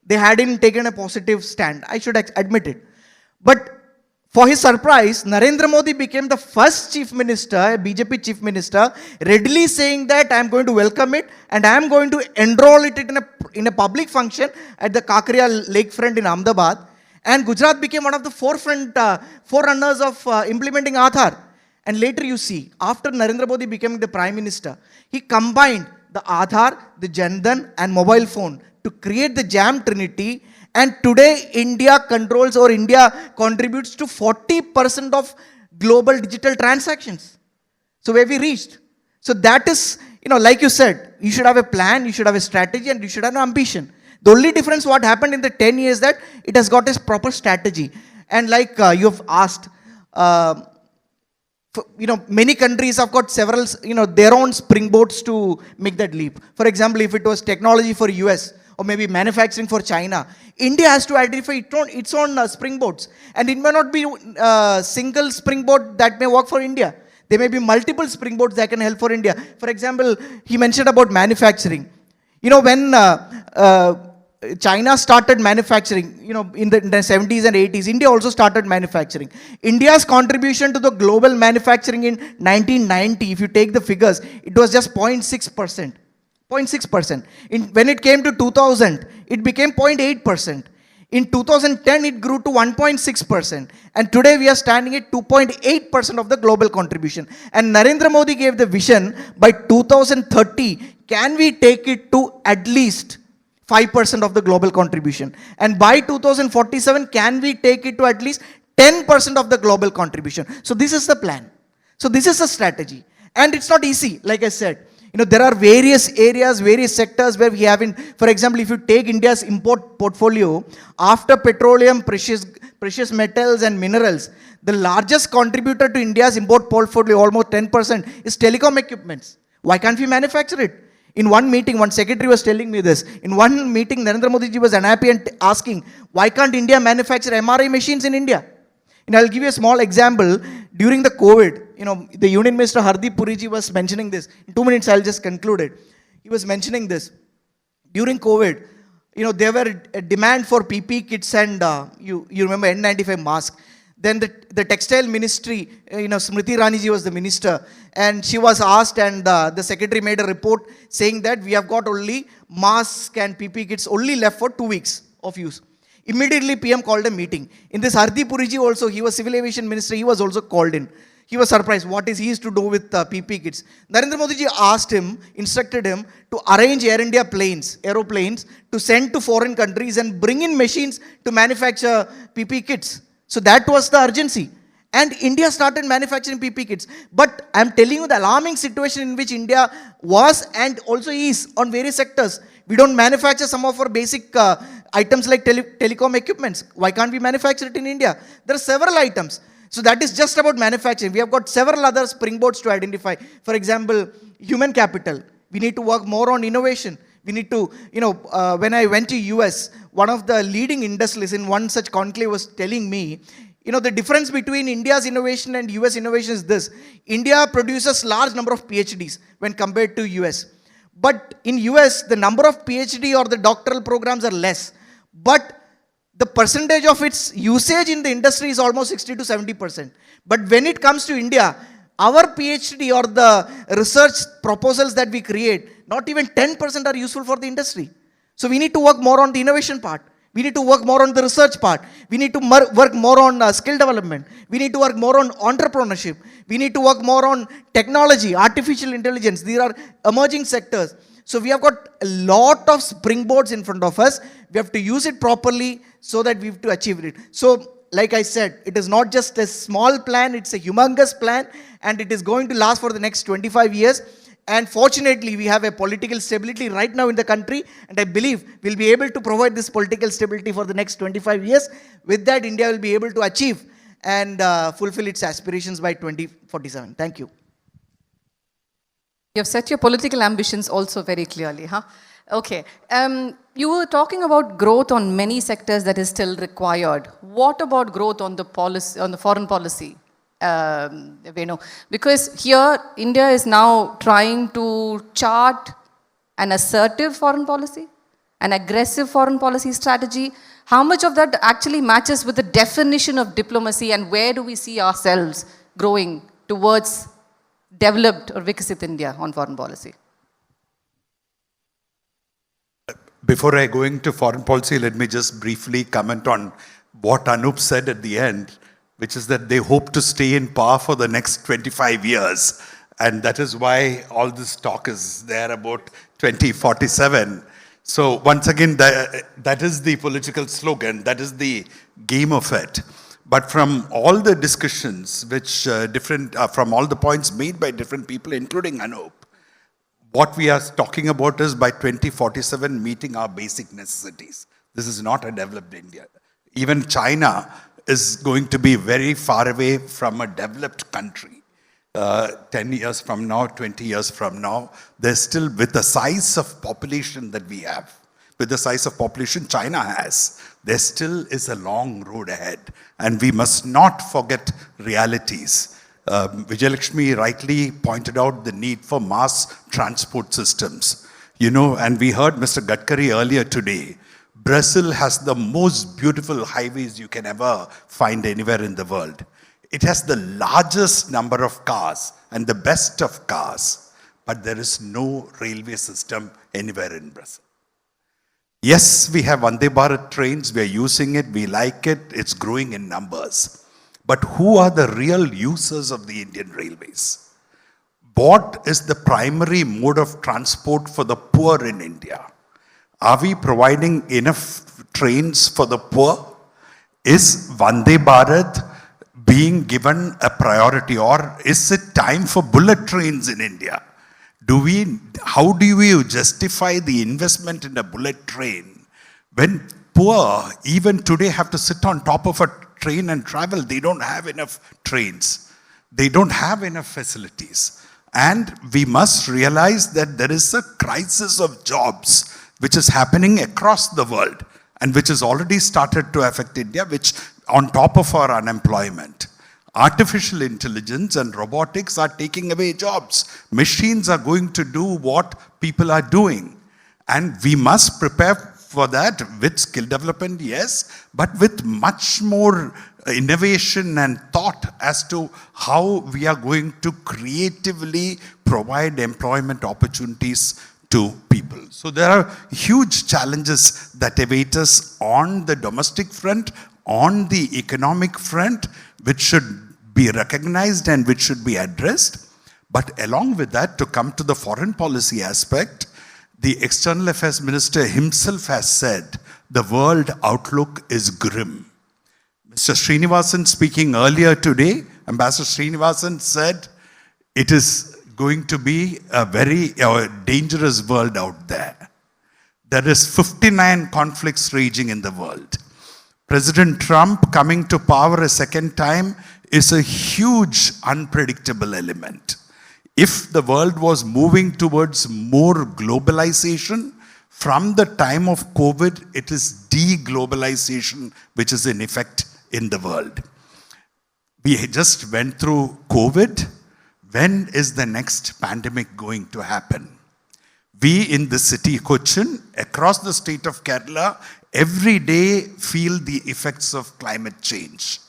S6: They hadn't taken a positive stand, I should admit it. But for his surprise, Narendra Modi became the first Chief Minister, a BJP Chief Minister, readily saying that I am going to welcome it and I am going to enroll it in a public function at the Kakriya lakefront in Ahmedabad. And Gujarat became one of the forerunners of implementing Aadhaar. And later you see, after Narendra Modi became the Prime Minister, he combined the Aadhaar, the Jandhan and mobile phone to create the Jam Trinity. And today India contributes to 40% of global digital transactions. So where we reached. So that is, like you said, you should have a plan, you should have a strategy, and you should have an ambition. The only difference what happened in the 10 years that it has got a proper strategy. And like you have asked, many countries have got several, their own springboards to make that leap. For example, if it was technology for US or maybe manufacturing for China, India has to identify its own springboards. And it may not be a single springboard that may work for India. There may be multiple springboards that can help for India. For example, he mentioned about manufacturing. When China started manufacturing, in the 70s and 80s, India also started manufacturing. India's contribution to the global manufacturing in 1990, if you take the figures, it was just 0.6%. 0.6%. When it came to 2000, it became 0.8%. In 2010, it grew to 1.6%. And today we are standing at 2.8% of the global contribution. And Narendra Modi gave the vision, by 2030, can we take it to at least 5% of the global contribution? And by 2047, can we take it to at least 10% of the global contribution? So this is the plan. So this is the strategy. And it's not easy, like I said. There are various areas, various sectors where we have, for example, if you take India's import portfolio, after petroleum, precious metals and minerals, the largest contributor to India's import portfolio, almost 10%, is telecom equipments. Why can't we manufacture it? In one meeting, one secretary was telling me this. In one meeting, Narendra Modi ji was unhappy and asking, why can't India manufacture MRI machines in India? And I'll give you a small example. During the COVID, the Union Minister Hardeep Puri ji was mentioning this. In 2 minutes, I'll just conclude it. He was mentioning this. During COVID, there were a demand for PPE kits and you remember N95 mask. Then the textile ministry, Smriti Irani ji was the minister, and she was asked, and the secretary made a report saying that we have got only masks and PPE kits only left for 2 weeks of use. Immediately PM called a meeting. In this, Hardeep Puri ji also, he was civil aviation minister, he was also called in. He was surprised, what is he to do with PPE kits? Narendra Modi ji asked him, instructed him to arrange Air India aeroplanes to send to foreign countries and bring in machines to manufacture PPE kits. So that was the urgency. And India started manufacturing PPE kits. But I'm telling you the alarming situation in which India was and also is on various sectors. We don't manufacture some of our basic items like telecom equipments. Why can't we manufacture it in India? There are several items. So that is just about manufacturing. We have got several other springboards to identify. For example, human capital. We need to work more on innovation. We need to, when I went to US, one of the leading industrialists in one such conclave was telling me, the difference between India's innovation and US innovation is this. India produces large number of PhDs when compared to US. But in US, the number of PhD or the doctoral programs are less. But the percentage of its usage in the industry is almost 60 to 70%. But when it comes to India, our PhD or the research proposals that we create, not even 10% are useful for the industry. So we need to work more on the innovation part. We need to work more on the research part. We need to work more on skill development. We need to work more on entrepreneurship. We need to work more on technology, artificial intelligence. These are emerging sectors. So we have got a lot of springboards in front of us. We have to use it properly so that we have to achieve it. So like I said, it is not just a small plan, it's a humongous plan, and it is going to last for the next 25 years. And fortunately, we have a political stability right now in the country, and I believe we'll be able to provide this political stability for the next 25 years. With that, India will be able to achieve and fulfill its aspirations by 2047. Thank you.
S4: You have set your political ambitions also very clearly, huh? Okay. You were talking about growth on many sectors that is still required. What about growth on the policy, on the foreign policy? Venu? Because here India is now trying to chart an assertive foreign policy, an aggressive foreign policy strategy. How much of that actually matches with the definition of diplomacy, and where do we see ourselves growing towards developed or Vikasit India on foreign policy?
S5: Before I go into foreign policy, let me just briefly comment on what Anoop said at the end, which is that they hope to stay in power for the next 25 years. And that is why all this talk is there about 2047. So once again, that is the political slogan, that is the game of it. But from all the discussions, which from all the points made by different people, including Anoop, what we are talking about is by 2047 meeting our basic necessities. This is not a developed India. Even China is going to be very far away from a developed country. 10 years from now, 20 years from now, there's still, with the size of population that we have, with the size of population China has, there still is a long road ahead. And we must not forget realities. Vijayalakshmi rightly pointed out the need for mass transport systems. You know, and we heard Mr. Gadkari earlier today. Brazil has the most beautiful highways you can ever find anywhere in the world. It has the largest number of cars and the best of cars, but there is no railway system anywhere in Brazil. Yes, we have Vande Bharat trains, we are using it, we like it, it's growing in numbers. But who are the real users of the Indian railways? What is the primary mode of transport for the poor in India? Are we providing enough trains for the poor? Is Vande Bharat being given a priority, or is it time for bullet trains in India? How do we justify the investment in a bullet train when poor even today have to sit on top of a train and travel? They don't have enough trains. They don't have enough facilities. And we must realize that there is a crisis of jobs which is happening across the world and which has already started to affect India, which on top of our unemployment. Artificial intelligence and robotics are taking away jobs. Machines are going to do what people are doing. And we must prepare for that with skill development, yes, but with much more innovation and thought as to how we are going to creatively provide employment opportunities to people. So there are huge challenges that await us on the domestic front, on the economic front, which should be recognized and which should be addressed. But along with that, to come to the foreign policy aspect, the External Affairs Minister himself has said the world outlook is grim. Mr. Srinivasan speaking earlier today, Ambassador Srinivasan said it is going to be a very dangerous world out there. There is 59 conflicts raging in the world. President Trump coming to power a second time is a huge unpredictable element. If the world was moving towards more globalization, from the time of COVID, it is deglobalization which is in effect in the world. We just went through COVID. When is the next pandemic going to happen? We in the city Cochin, across the state of Kerala, every day feel the effects of climate change.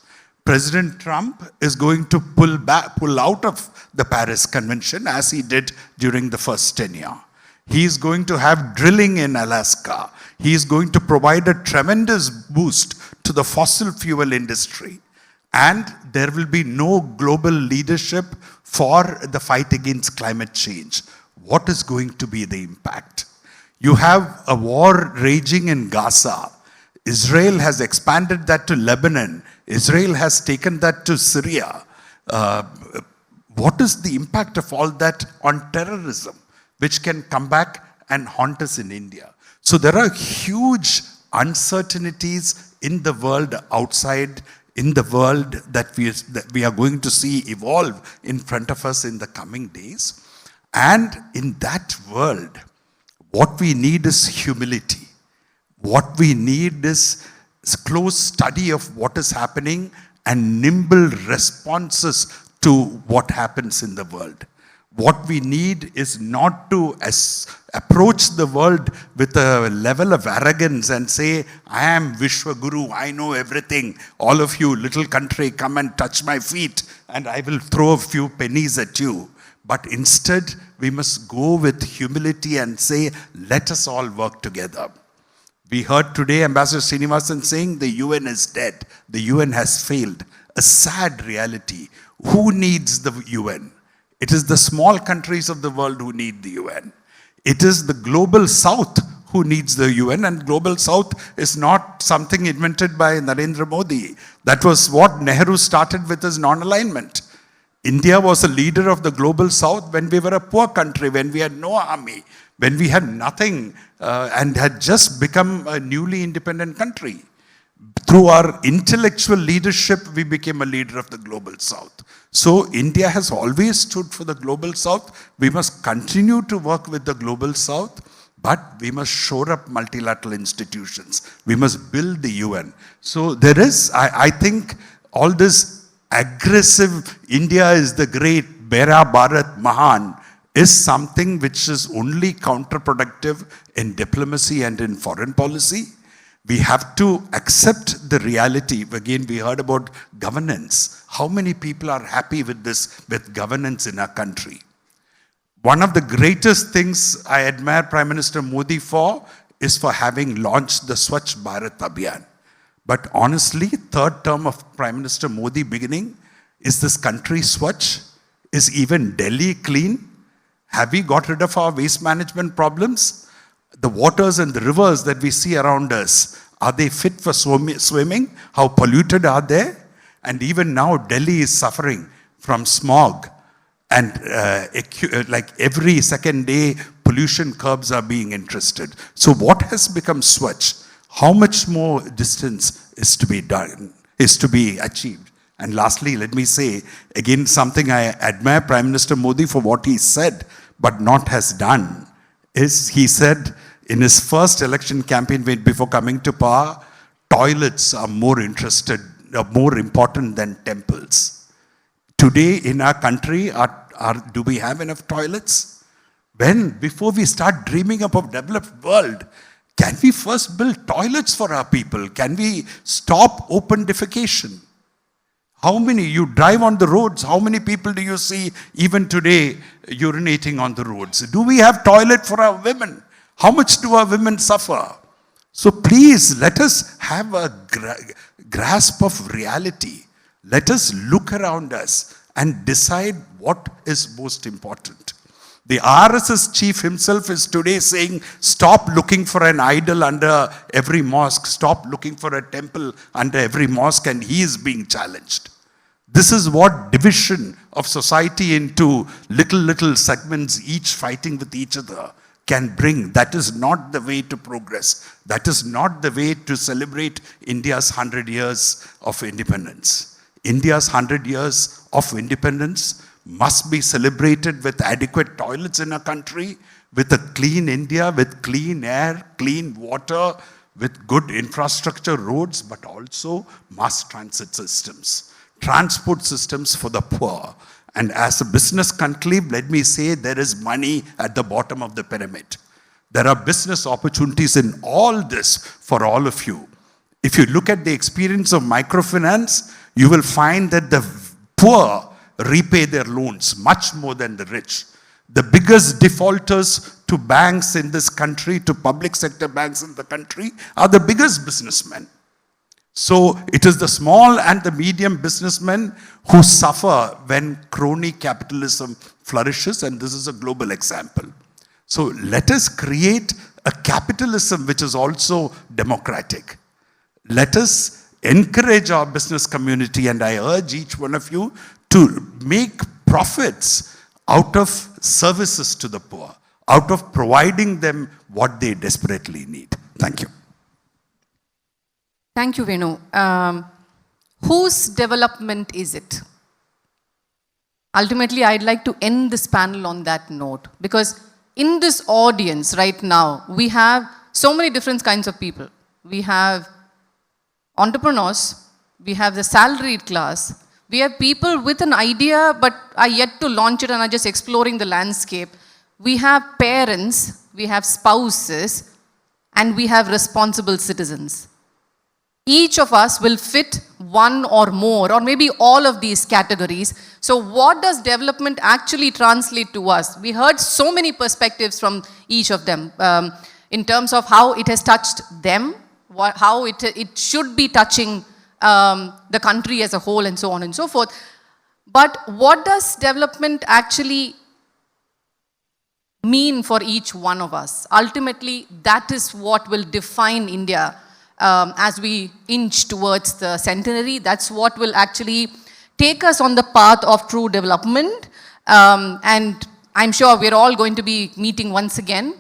S5: President Trump is going to pull out of the Paris Convention as he did during the first tenure. He is going to have drilling in Alaska. He is going to provide a tremendous boost to the fossil fuel industry. And there will be no global leadership for the fight against climate change. What is going to be the impact? You have a war raging in Gaza. Israel has expanded that to Lebanon. Israel has taken that to Syria. What is the impact of all that on terrorism, which can come back and haunt us in India? So there are huge uncertainties in the world outside, in the world that we are going to see evolve in front of us in the coming days. And in that world, what we need is humility. What we need is close study of what is happening and nimble responses to what happens in the world. What we need is not to approach the world with a level of arrogance and say, I am Vishwaguru, I know everything. All of you, little country, come and touch my feet and I will throw a few pennies at you. But instead, we must go with humility and say, let us all work together. We heard today Ambassador Srinivasan saying the UN is dead. The UN has failed. A sad reality. Who needs the UN? It is the small countries of the world who need the UN. It is the global south who needs the UN, and global south is not something invented by Narendra Modi. That was what Nehru started with as non-alignment. India was a leader of the global south when we were a poor country, when we had no army, when we had nothing and had just become a newly independent country. Through our intellectual leadership, we became a leader of the global south. So India has always stood for the global south. We must continue to work with the global south, but we must shore up multilateral institutions. We must build the UN. So there is, I think, all this aggressive, India is the great, Mera Bharat Mahan, is something which is only counterproductive in diplomacy and in foreign policy. We have to accept the reality. Again, we heard about governance. How many people are happy with this, with governance in our country? One of the greatest things I admire Prime Minister Modi for is for having launched the Swachh Bharat Abhiyan. But honestly, third term of Prime Minister Modi beginning, is this country Swachh? Is even Delhi clean? Have we got rid of our waste management problems? The waters and the rivers that we see around us, are they fit for swimming? How polluted are they? And even now, Delhi is suffering from smog. And like every second day, pollution curbs are being interested. So what has become Swachh? How much more distance is to be done, is to be achieved? And lastly, let me say, again, something I admire Prime Minister Modi for what he said, but not has done, is he said in his first election campaign before coming to power, toilets are more important than temples. Today in our country, do we have enough toilets? Before we start dreaming of a developed world, can we first build toilets for our people? Can we stop open defecation? How many, you drive on the roads, how many people do you see even today urinating on the roads? Do we have toilet for our women? How much do our women suffer? So please, let us have a grasp of reality. Let us look around us and decide what is most important. The RSS chief himself is today saying, stop looking for an idol under every mosque, stop looking for a temple under every mosque, and he is being challenged. This is what division of society into little segments, each fighting with each other, can bring. That is not the way to progress. That is not the way to celebrate India's 100 years of independence. India's 100 years of independence must be celebrated with adequate toilets in a country, with a clean India, with clean air, clean water, with good infrastructure, roads, but also mass transit systems, transport systems for the poor. And as a business conclave, let me say there is money at the bottom of the pyramid. There are business opportunities in all this for all of you. If you look at the experience of microfinance, you will find that the poor repay their loans much more than the rich. The biggest defaulters to banks in this country, to public sector banks in the country, are the biggest businessmen. So it is the small and the medium businessmen who suffer when crony capitalism flourishes, and this is a global example. So let us create a capitalism which is also democratic. Let us encourage our business community, and I urge each one of you to make profits out of services to the poor, out of providing them what they desperately need. Thank you.
S4: Thank you, Venu. Whose development is it? Ultimately, I'd like to end this panel on that note, because in this audience right now, we have so many different kinds of people. We have entrepreneurs, we have the salaried class, we have people with an idea but are yet to launch it and are just exploring the landscape. We have parents, we have spouses, and we have responsible citizens. Each of us will fit one or more, or maybe all of these categories. So what does development actually translate to us? We heard so many perspectives from each of them in terms of how it has touched them, how it should be touching the country as a whole, and so on and so forth. But what does development actually mean for each one of us? Ultimately, that is what will define India as we inch towards the centenary. That's what will actually take us on the path of true development. And I'm sure we're all going to be meeting once again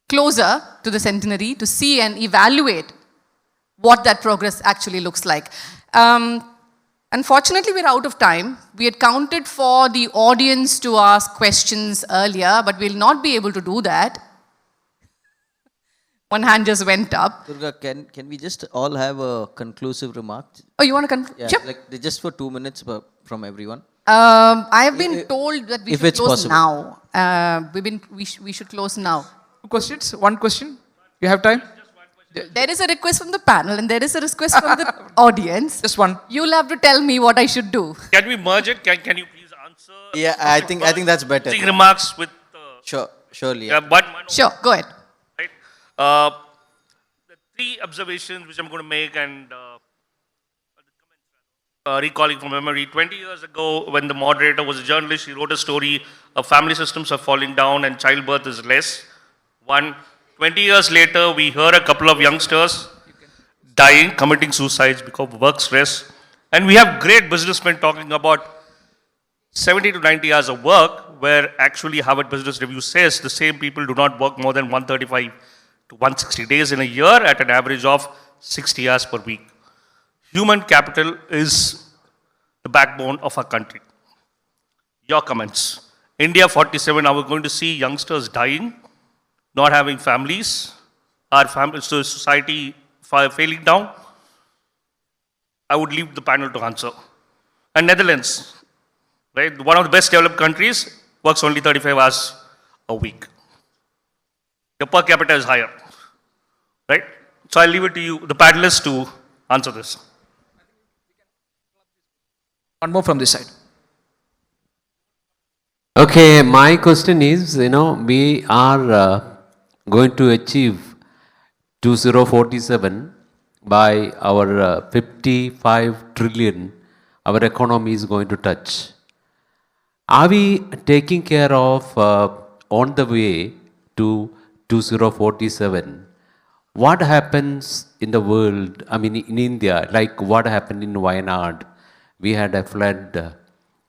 S4: closer to the centenary to see and evaluate what that progress actually looks like. Unfortunately, we're out of time. We had counted for the audience to ask questions earlier, but we'll not be able to do that. One hand just went up.
S9: Durga, can we just all have a conclusive remark?
S4: Oh, you want to conclude?
S9: Yeah,
S4: Sure.
S9: like just for 2 minutes from everyone.
S4: I have been told that we
S9: if
S4: should
S9: it's
S4: close
S9: possible.
S4: now. We should close now.
S1: Two questions? One question? You have time?
S4: There is a request from the panel and there is a request from the audience.
S1: Just one.
S4: You'll have to tell me what I should do.
S10: Can we merge it? Can you please answer?
S9: Yeah, I think that's better.
S10: Remarks with.
S9: Surely. Yeah.
S4: Sure, go ahead.
S10: Right. The three observations which I'm going to make and recalling from memory. 20 years ago, when the moderator was a journalist, he wrote a story of family systems are falling down and childbirth is less. 20 years later, we hear a couple of youngsters dying, committing suicides because of work stress. And we have great businessmen talking about 70 to 90 hours of work, where actually Harvard Business Review says the same people do not work more than 135 to 160 days in a year at an average of 60 hours per week. Human capital is the backbone of our country. Your comments. India 47, are we going to see youngsters dying, not having families, our families, so society failing down? I would leave the panel to answer. And Netherlands, right, one of the best developed countries, works only 35 hours a week. The per capita is higher, right? So I'll leave it to you, the panelists, to answer this.
S1: One more from this side.
S11: Okay, my question is, we are going to achieve 2047 by our 55 trillion, our economy is going to touch. Are we taking care of, on the way to 2047, what happens in the world, in India, like what happened in Wayanad? We had a flood,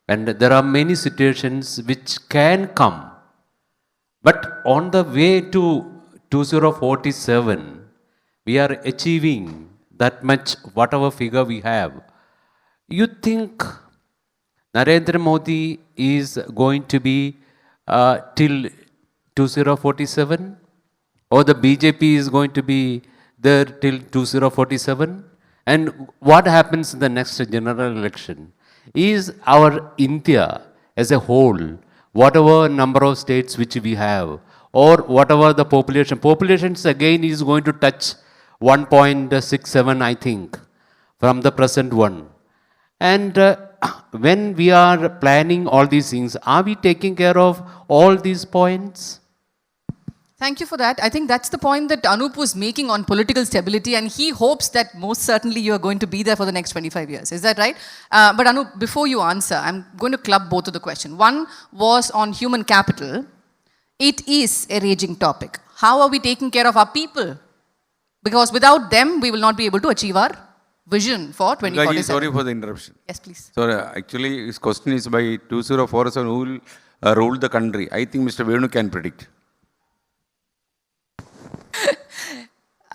S11: and there are many situations which can come. But on the way to 2047, we are achieving that much, whatever figure we have. You think Narendra Modi is going to be till 2047? Or the BJP is going to be there till 2047? And what happens in the next general election? Is our India as a whole, whatever number of states which we have, or whatever the populations again is going to touch 1.67, I think, from the present one. And when we are planning all these things, are we taking care of all these points?
S4: Thank you for that. I think that's the point that Anoop was making on political stability, and he hopes that most certainly you are going to be there for the next 25 years. Is that right? But Anoop, before you answer, I'm going to club both of the questions. One was on human capital. It is a raging topic. How are we taking care of our people? Because without them, we will not be able to achieve our vision for 2047.
S12: Sorry for the interruption.
S4: Yes, please.
S12: So actually, his question is by 2047, who will rule the country? I think Mr. Venu can predict.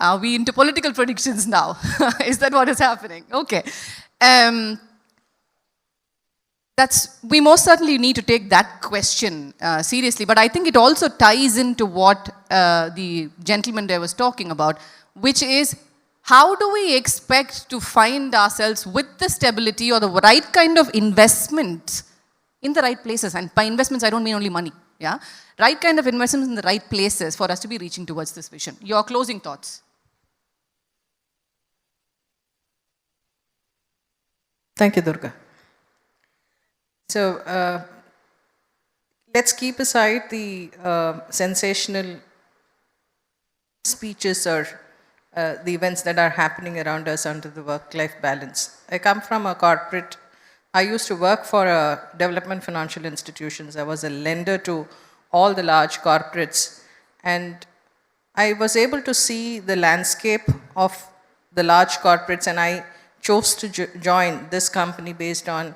S4: Are we into political predictions now? Is that what is happening? Okay. We most certainly need to take that question seriously, but I think it also ties into what the gentleman there was talking about, which is how do we expect to find ourselves with the stability or the right kind of investment in the right places? And by investments, I don't mean only money. Yeah, right kind of investments in the right places for us to be reaching towards this vision. Your closing thoughts.
S8: Thank you, Durga. So let's keep aside the sensational speeches or the events that are happening around us under the work-life balance. I come from a corporate. I used to work for development financial institutions. I was a lender to all the large corporates, and I was able to see the landscape of the large corporates, and I chose to join this company based on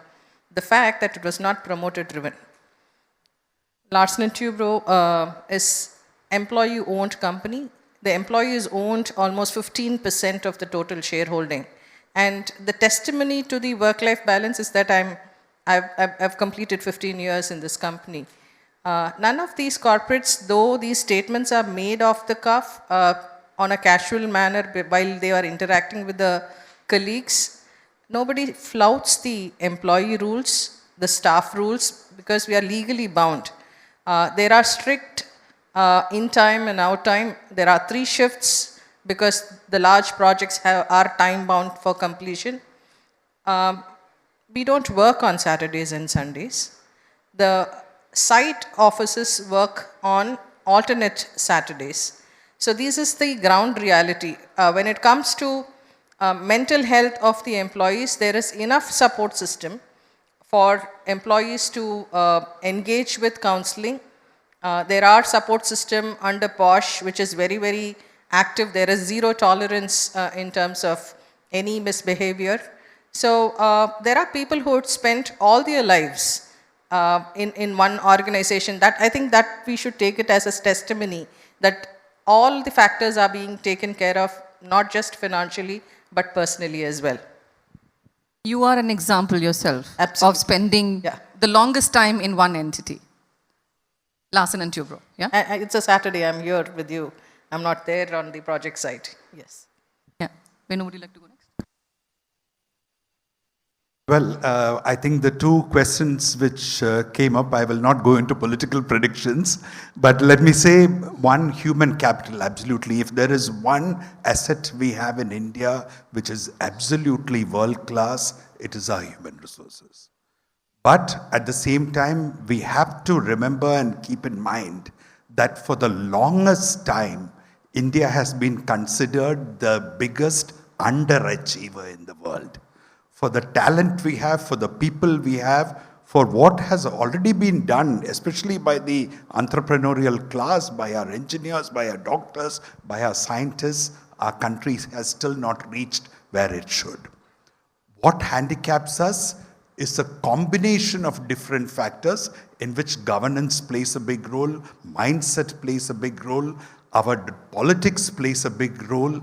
S8: the fact that it was not promoter driven. Larsen & Toubro is employee-owned company. The employees owned almost 15% of the total shareholding. And the testimony to the work-life balance is that I've completed 15 years in this company. None of these corporates, though these statements are made off the cuff on a casual manner while they are interacting with the colleagues, nobody flouts the employee rules, the staff rules, because we are legally bound. There are strict in time and out time. There are 3 shifts because the large projects are time bound for completion. We don't work on Saturdays and Sundays. The site offices work on alternate Saturdays. So this is the ground reality. When it comes to mental health of the employees, there is enough support system for employees to engage with counseling. There are support system under POSH, which is very, very active. There is zero tolerance in terms of any misbehavior. So there are people who had spent all their lives in one organization. That I think that we should take it as a testimony that all the factors are being taken care of, not just financially, but personally as well.
S4: You are an example yourself of spending the longest time in one entity. Larsen & Toubro, yeah?
S8: It's a Saturday, I'm here with you. I'm not there on the project site, yes.
S4: Yeah. Venu, would you like to go next?
S5: Well, I think the 2 questions which came up, I will not go into political predictions, but let me say one, human capital, absolutely. If there is one asset we have in India which is absolutely world class, it is our human resources. But at the same time, we have to remember and keep in mind that for the longest time, India has been considered the biggest underachiever in the world. For the talent we have, for the people we have, for what has already been done, especially by the entrepreneurial class, by our engineers, by our doctors, by our scientists, our country has still not reached where it should. What handicaps us is a combination of different factors in which governance plays a big role, mindset plays a big role, our politics plays a big role.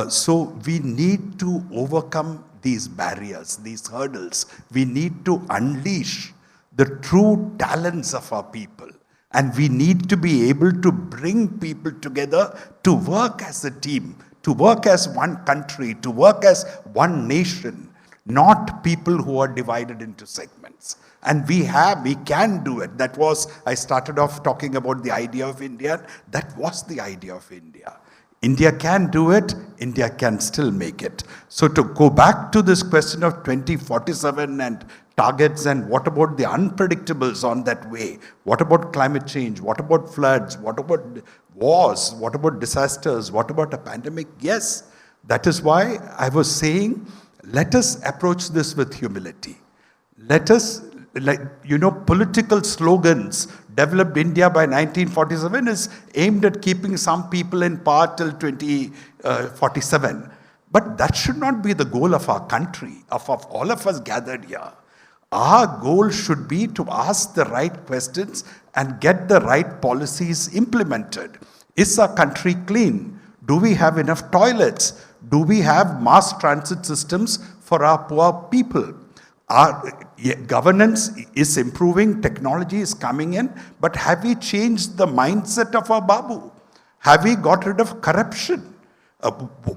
S5: So we need to overcome these barriers, these hurdles. We need to unleash the true talents of our people. And we need to be able to bring people together to work as a team, to work as one country, to work as one nation. Not people who are divided into segments. And we can do it. That was, I started off talking about the idea of India. That was the idea of India. India can do it, India can still make it. So to go back to this question of 2047 and targets, and what about the unpredictables on that way? What about climate change? What about floods? What about wars? What about disasters? What about a pandemic? Yes, that is why I was saying, let us approach this with humility. Let us, political slogans developed India by 1947 is aimed at keeping some people in power till 2047. But that should not be the goal of our country, of all of us gathered here. Our goal should be to ask the right questions and get the right policies implemented. Is our country clean? Do we have enough toilets? Do we have mass transit systems for our poor people? Our governance is improving, technology is coming in, but have we changed the mindset of our Babu? Have we got rid of corruption?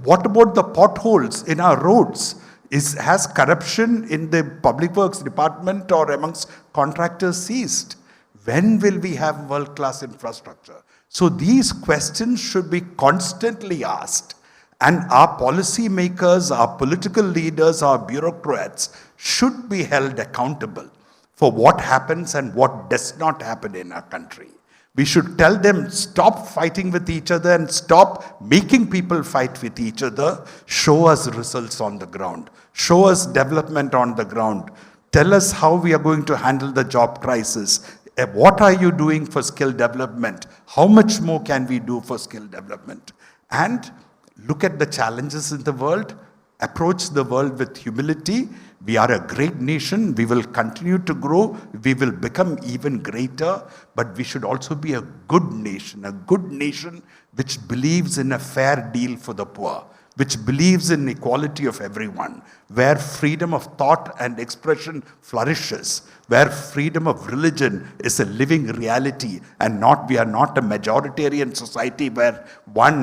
S5: What about the potholes in our roads? Has corruption in the public works department or amongst contractors ceased? When will we have world-class infrastructure? So these questions should be constantly asked. And our policy makers, our political leaders, our bureaucrats should be held accountable for what happens and what does not happen in our country. We should tell them, stop fighting with each other and stop making people fight with each other. Show us results on the ground. Show us development on the ground. Tell us how we are going to handle the job crisis. What are you doing for skill development? How much more can we do for skill development? And look at the challenges in the world. Approach the world with humility. We are a great nation. We will continue to grow. We will become even greater. But we should also be a good nation which believes in a fair deal for the poor, which believes in equality of everyone, where freedom of thought and expression flourishes, where freedom of religion is a living reality and we are not a majoritarian society where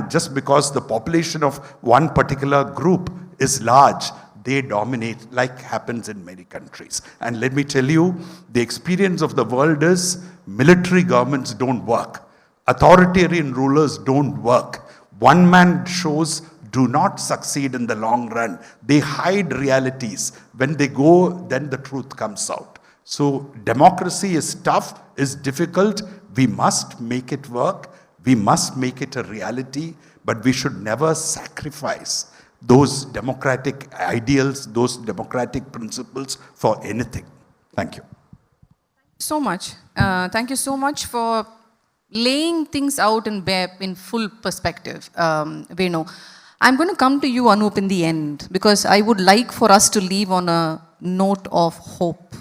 S5: just because the population of one particular group is large, they dominate like happens in many countries. And let me tell you, the experience of the world is military governments don't work. Authoritarian rulers don't work. One-man shows do not succeed in the long run. They hide realities. When they go, then the truth comes out. So democracy is tough, is difficult. We must make it work. We must make it a reality, but we should never sacrifice those democratic ideals, those democratic principles for anything. Thank you.
S4: So much. Thank you so much for laying things out in full perspective, Venu. I'm going to come to you, Anoop, in the end, because I would like for us to leave on a note of hope.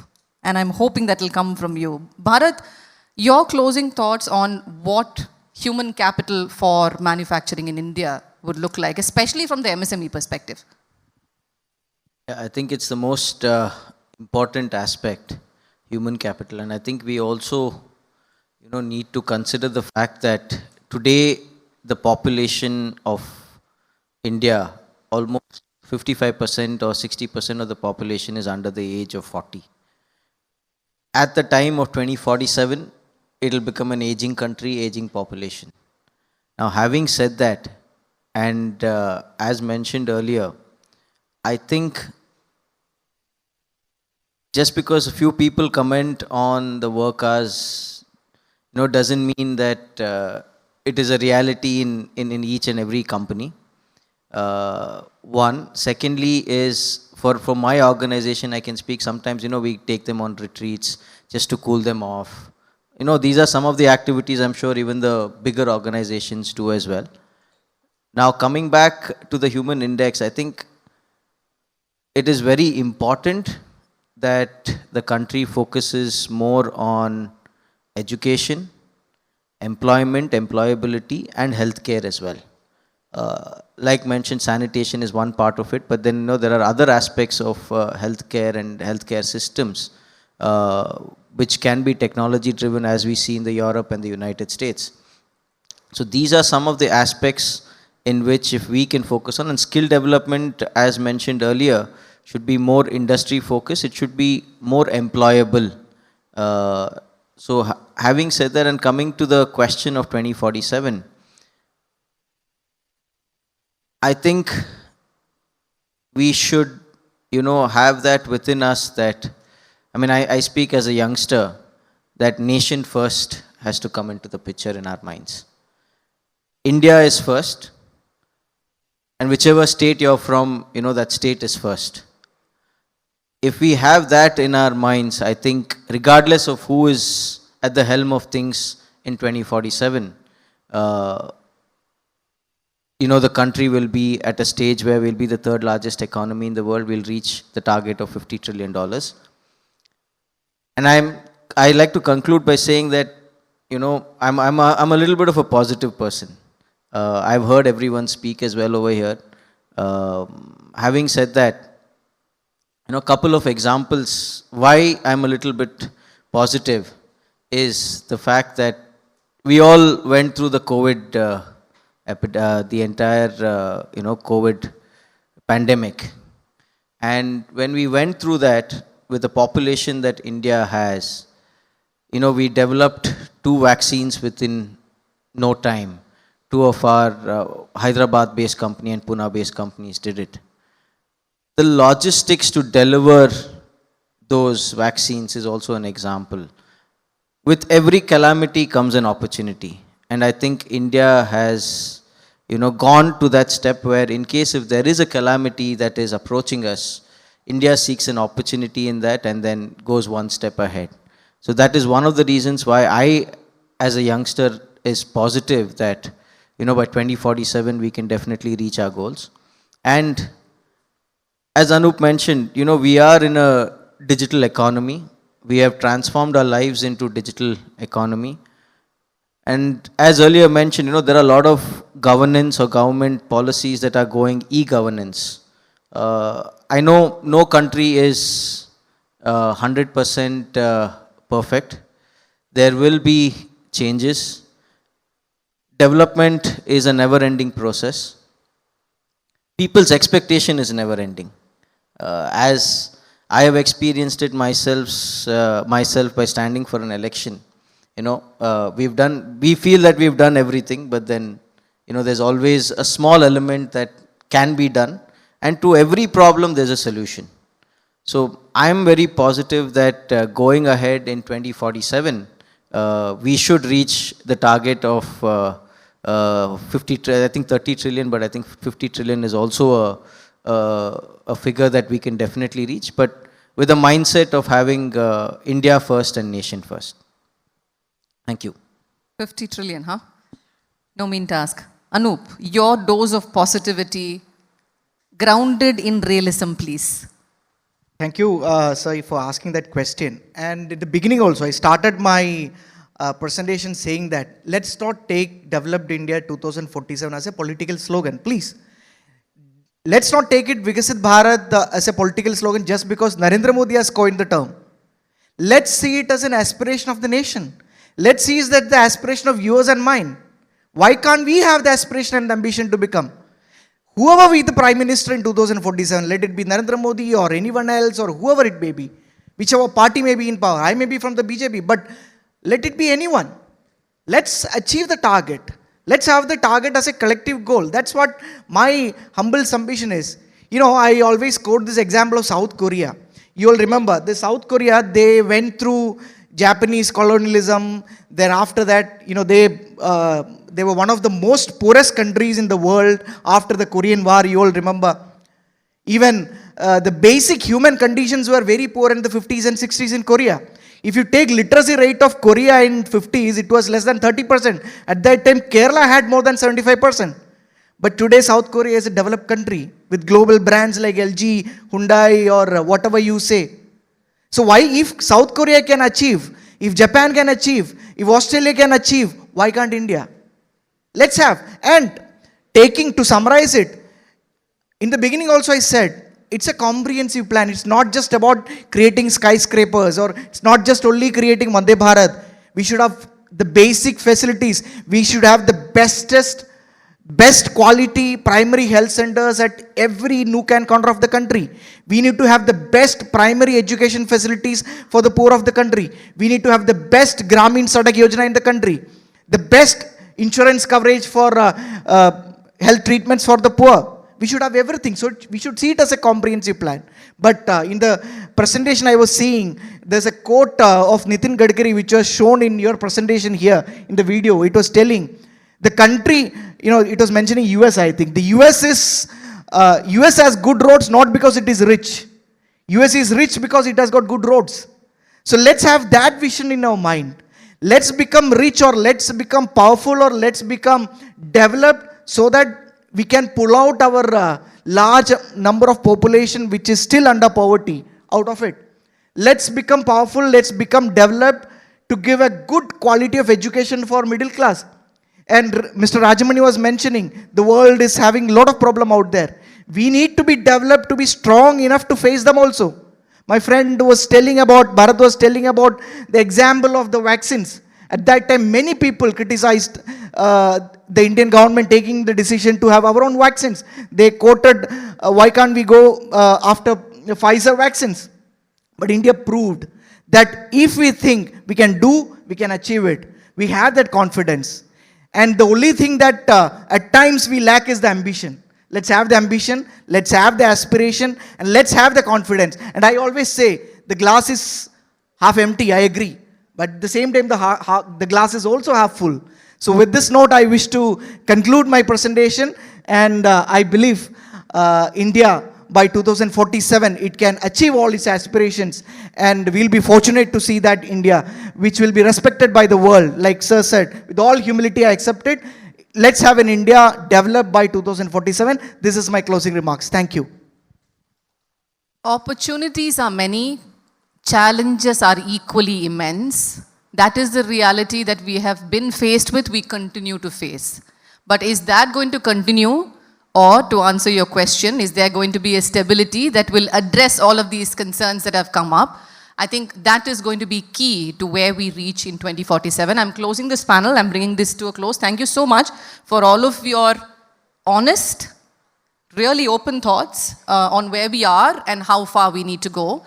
S4: And I'm hoping that will come from you. Bharat, your closing thoughts on what human capital for manufacturing in India would look like, especially from the MSME perspective.
S9: Yeah, I think it's the most important aspect, human capital. And I think we also need to consider the fact that today the population of India, almost 55% or 60% of the population is under the age of 40. At the time of 2047, it will become an aging country, aging population. Now, having said that, and as mentioned earlier, I think just because a few people comment on the work hours, doesn't mean that it is a reality in each and every company. One. Secondly is, for my organization, I can speak sometimes, we take them on retreats just to cool them off. These are some of the activities I'm sure even the bigger organizations do as well. Now, coming back to the human index, I think it is very important that the country focuses more on education, employment, employability, and healthcare as well. Like mentioned, sanitation is one part of it, but then there are other aspects of healthcare and healthcare systems which can be technology driven, as we see in the Europe and the United States. So these are some of the aspects in which if we can focus on, and skill development, as mentioned earlier, should be more industry focused, it should be more employable. So having said that, and coming to the question of 2047, I think we should, have that within us that I mean, I speak as a youngster that nation first has to come into the picture in our minds. India is first, and whichever state you're from, that state is first. If we have that in our minds, I think regardless of who is at the helm of things in 2047, the country will be at a stage where we'll be the third largest economy in the world. We'll reach the target of $50 trillion. And I like to conclude by saying that, I'm a little bit of a positive person. I've heard everyone speak as well over here. Having said that, a couple of examples why I'm a little bit positive is the fact that we all went through the COVID, the entire, COVID pandemic. And when we went through that, with the population that India has, we developed 2 vaccines within no time. 2 of our Hyderabad-based company and Pune-based companies did it. The logistics to deliver those vaccines is also an example. With every calamity comes an opportunity. And I think India has, gone to that step where in case if there is a calamity that is approaching us, India seeks an opportunity in that and then goes one step ahead. So that is one of the reasons why I, as a youngster, is positive that, by 2047 we can definitely reach our goals. And as Anoop mentioned, we are in a digital economy. We have transformed our lives into digital economy. And as earlier mentioned, there are a lot of governance or government policies that are going e-governance. I know no country is 100% perfect. There will be changes. Development is a never-ending process. People's expectation is never-ending. As I have experienced it myself by standing for an election. We feel that we've done everything, but then, there's always a small element that can be done. And to every problem, there's a solution. So I'm very positive that going ahead in 2047, we should reach the target of 30 trillion, but I think 50 trillion is also a figure that we can definitely reach, but with a mindset of having India first and nation first. Thank you.
S4: 50 trillion, huh? No mean task. Anoop, your dose of positivity grounded in realism, please.
S6: Thank you, sir, for asking that question. And at the beginning also, I started my presentation saying that let's not take Developed India 2047 as a political slogan, please. Let's not take it Vikasit Bharat as a political slogan just because Narendra Modi has coined the term. Let's see it as an aspiration of the nation. Let's see it as the aspiration of yours and mine. Why can't we have the aspiration and ambition to become? Whoever be the Prime Minister in 2047, let it be Narendra Modi or anyone else or whoever it may be, whichever party may be in power. I may be from the BJP, but let it be anyone. Let's achieve the target. Let's have the target as a collective goal. That's what my humble ambition is. I always quote this example of South Korea. You all remember, the South Korea, they went through Japanese colonialism. Thereafter that, they were one of the most poorest countries in the world after the Korean War. You all remember. Even the basic human conditions were very poor in the 50s and 60s in Korea. If you take literacy rate of Korea in 50s, it was less than 30%. At that time, Kerala had more than 75%. But today, South Korea is a developed country with global brands like LG, Hyundai, or whatever you say. So why, if South Korea can achieve, if Japan can achieve, if Australia can achieve, why can't India? Let's have. And to summarize it, in the beginning also I said, it's a comprehensive plan. It's not just about creating skyscrapers, or it's not just only creating Vande Bharat. We should have the basic facilities. We should have the best quality primary health centers at every nook and corner of the country. We need to have the best primary education facilities for the poor of the country. We need to have the best Gramin Sadak Yojana in the country. The best insurance coverage for health treatments for the poor. We should have everything. So we should see it as a comprehensive plan. But in the presentation I was seeing, there's a quote of Nitin Gadkari which was shown in your presentation here in the video. It was telling the country, it was mentioning US, I think. The US has good roads not because it is rich. US is rich because it has got good roads. So let's have that vision in our mind. Let's become rich, or let's become powerful, or let's become developed so that we can pull out our large number of population which is still under poverty out of it. Let's become powerful, let's become developed to give a good quality of education for middle class. And Mr. Rajamony was mentioning the world is having a lot of problem out there. We need to be developed to be strong enough to face them also. My friend was telling about, Bharat was telling about the example of the vaccines. At that time, many people criticized the Indian government taking the decision to have our own vaccines. They quoted, why can't we go after Pfizer vaccines? But India proved that if we think we can do, we can achieve it. We have that confidence. And the only thing that at times we lack is the ambition. Let's have the ambition, let's have the aspiration, and let's have the confidence. And I always say, the glass is half empty, I agree. But at the same time, the glass is also half full. So with this note, I wish to conclude my presentation. And I believe India, by 2047, it can achieve all its aspirations. And we'll be fortunate to see that India, which will be respected by the world. Like Sir said, with all humility, I accept it. Let's have an India developed by 2047. This is my closing remarks. Thank you.
S4: Opportunities are many, challenges are equally immense. That is the reality that we have been faced with, we continue to face. But is that going to continue? Or, to answer your question, is there going to be a stability that will address all of these concerns that have come up? I think that is going to be key to where we reach in 2047. I'm closing this panel. I'm bringing this to a close. Thank you so much for all of your honest, really open thoughts on where we are and how far we need to go.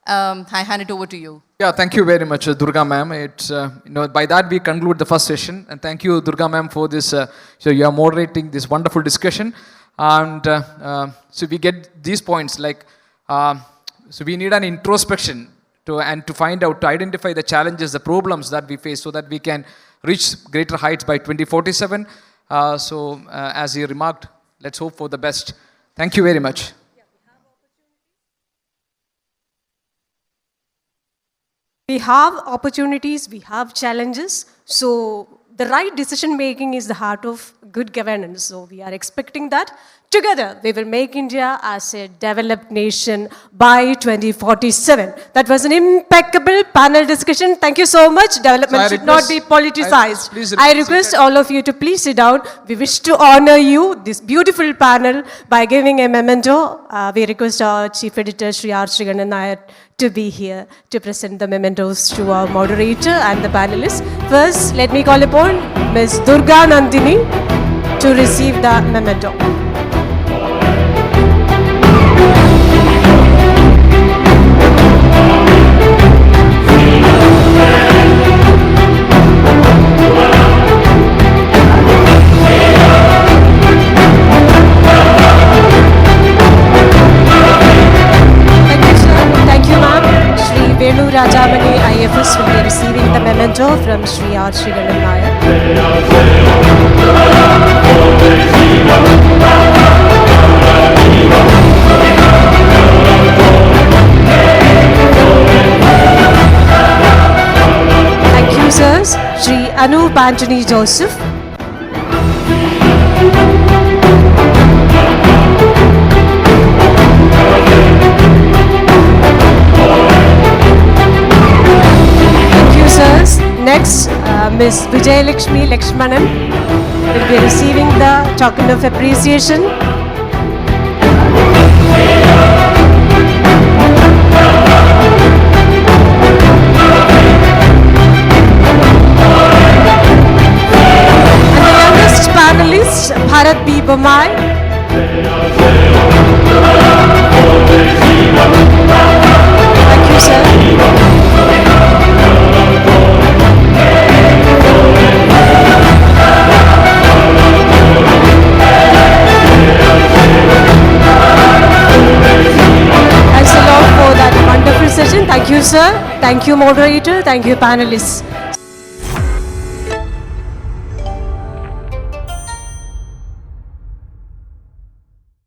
S4: I hand it over to you.
S1: Yeah, thank you very much, Durga ma'am. It's by that we conclude the first session, and thank you, Durga ma'am, for this. So you are moderating this wonderful discussion, and so we get these points like so we need an introspection to find out, to identify the challenges, the problems that we face, so that we can reach greater heights by 2047. As he remarked, let's hope for the best. Thank you very much.
S3: We have opportunities, we have challenges. So the right decision making is the heart of good governance. So we are expecting that. Together, we will make India as a developed nation by 2047. That was an impeccable panel discussion. Thank you so much. Development should not be politicized. I request all of you to please sit down. We wish to honor you, this beautiful panel, by giving a memento. We request our Chief Editor, Sri R. Sriganan Nair, to be here to present the mementos to our moderator and the panelists. First, let me call upon Ms. Durga Nandini to receive the memento. Venu Rajamony IFS will be receiving the memento from Sri R. Sriganan Nair. Thank you, sirs. Sri Anoop Antony Joseph. Next, Ms. Vijayalakshmi Lakshmanan will be receiving the token of appreciation. And the youngest panelist, Bharat B. Bommai. Thank you, sir. you, sir. Thank you, moderator. Thank you, panelists.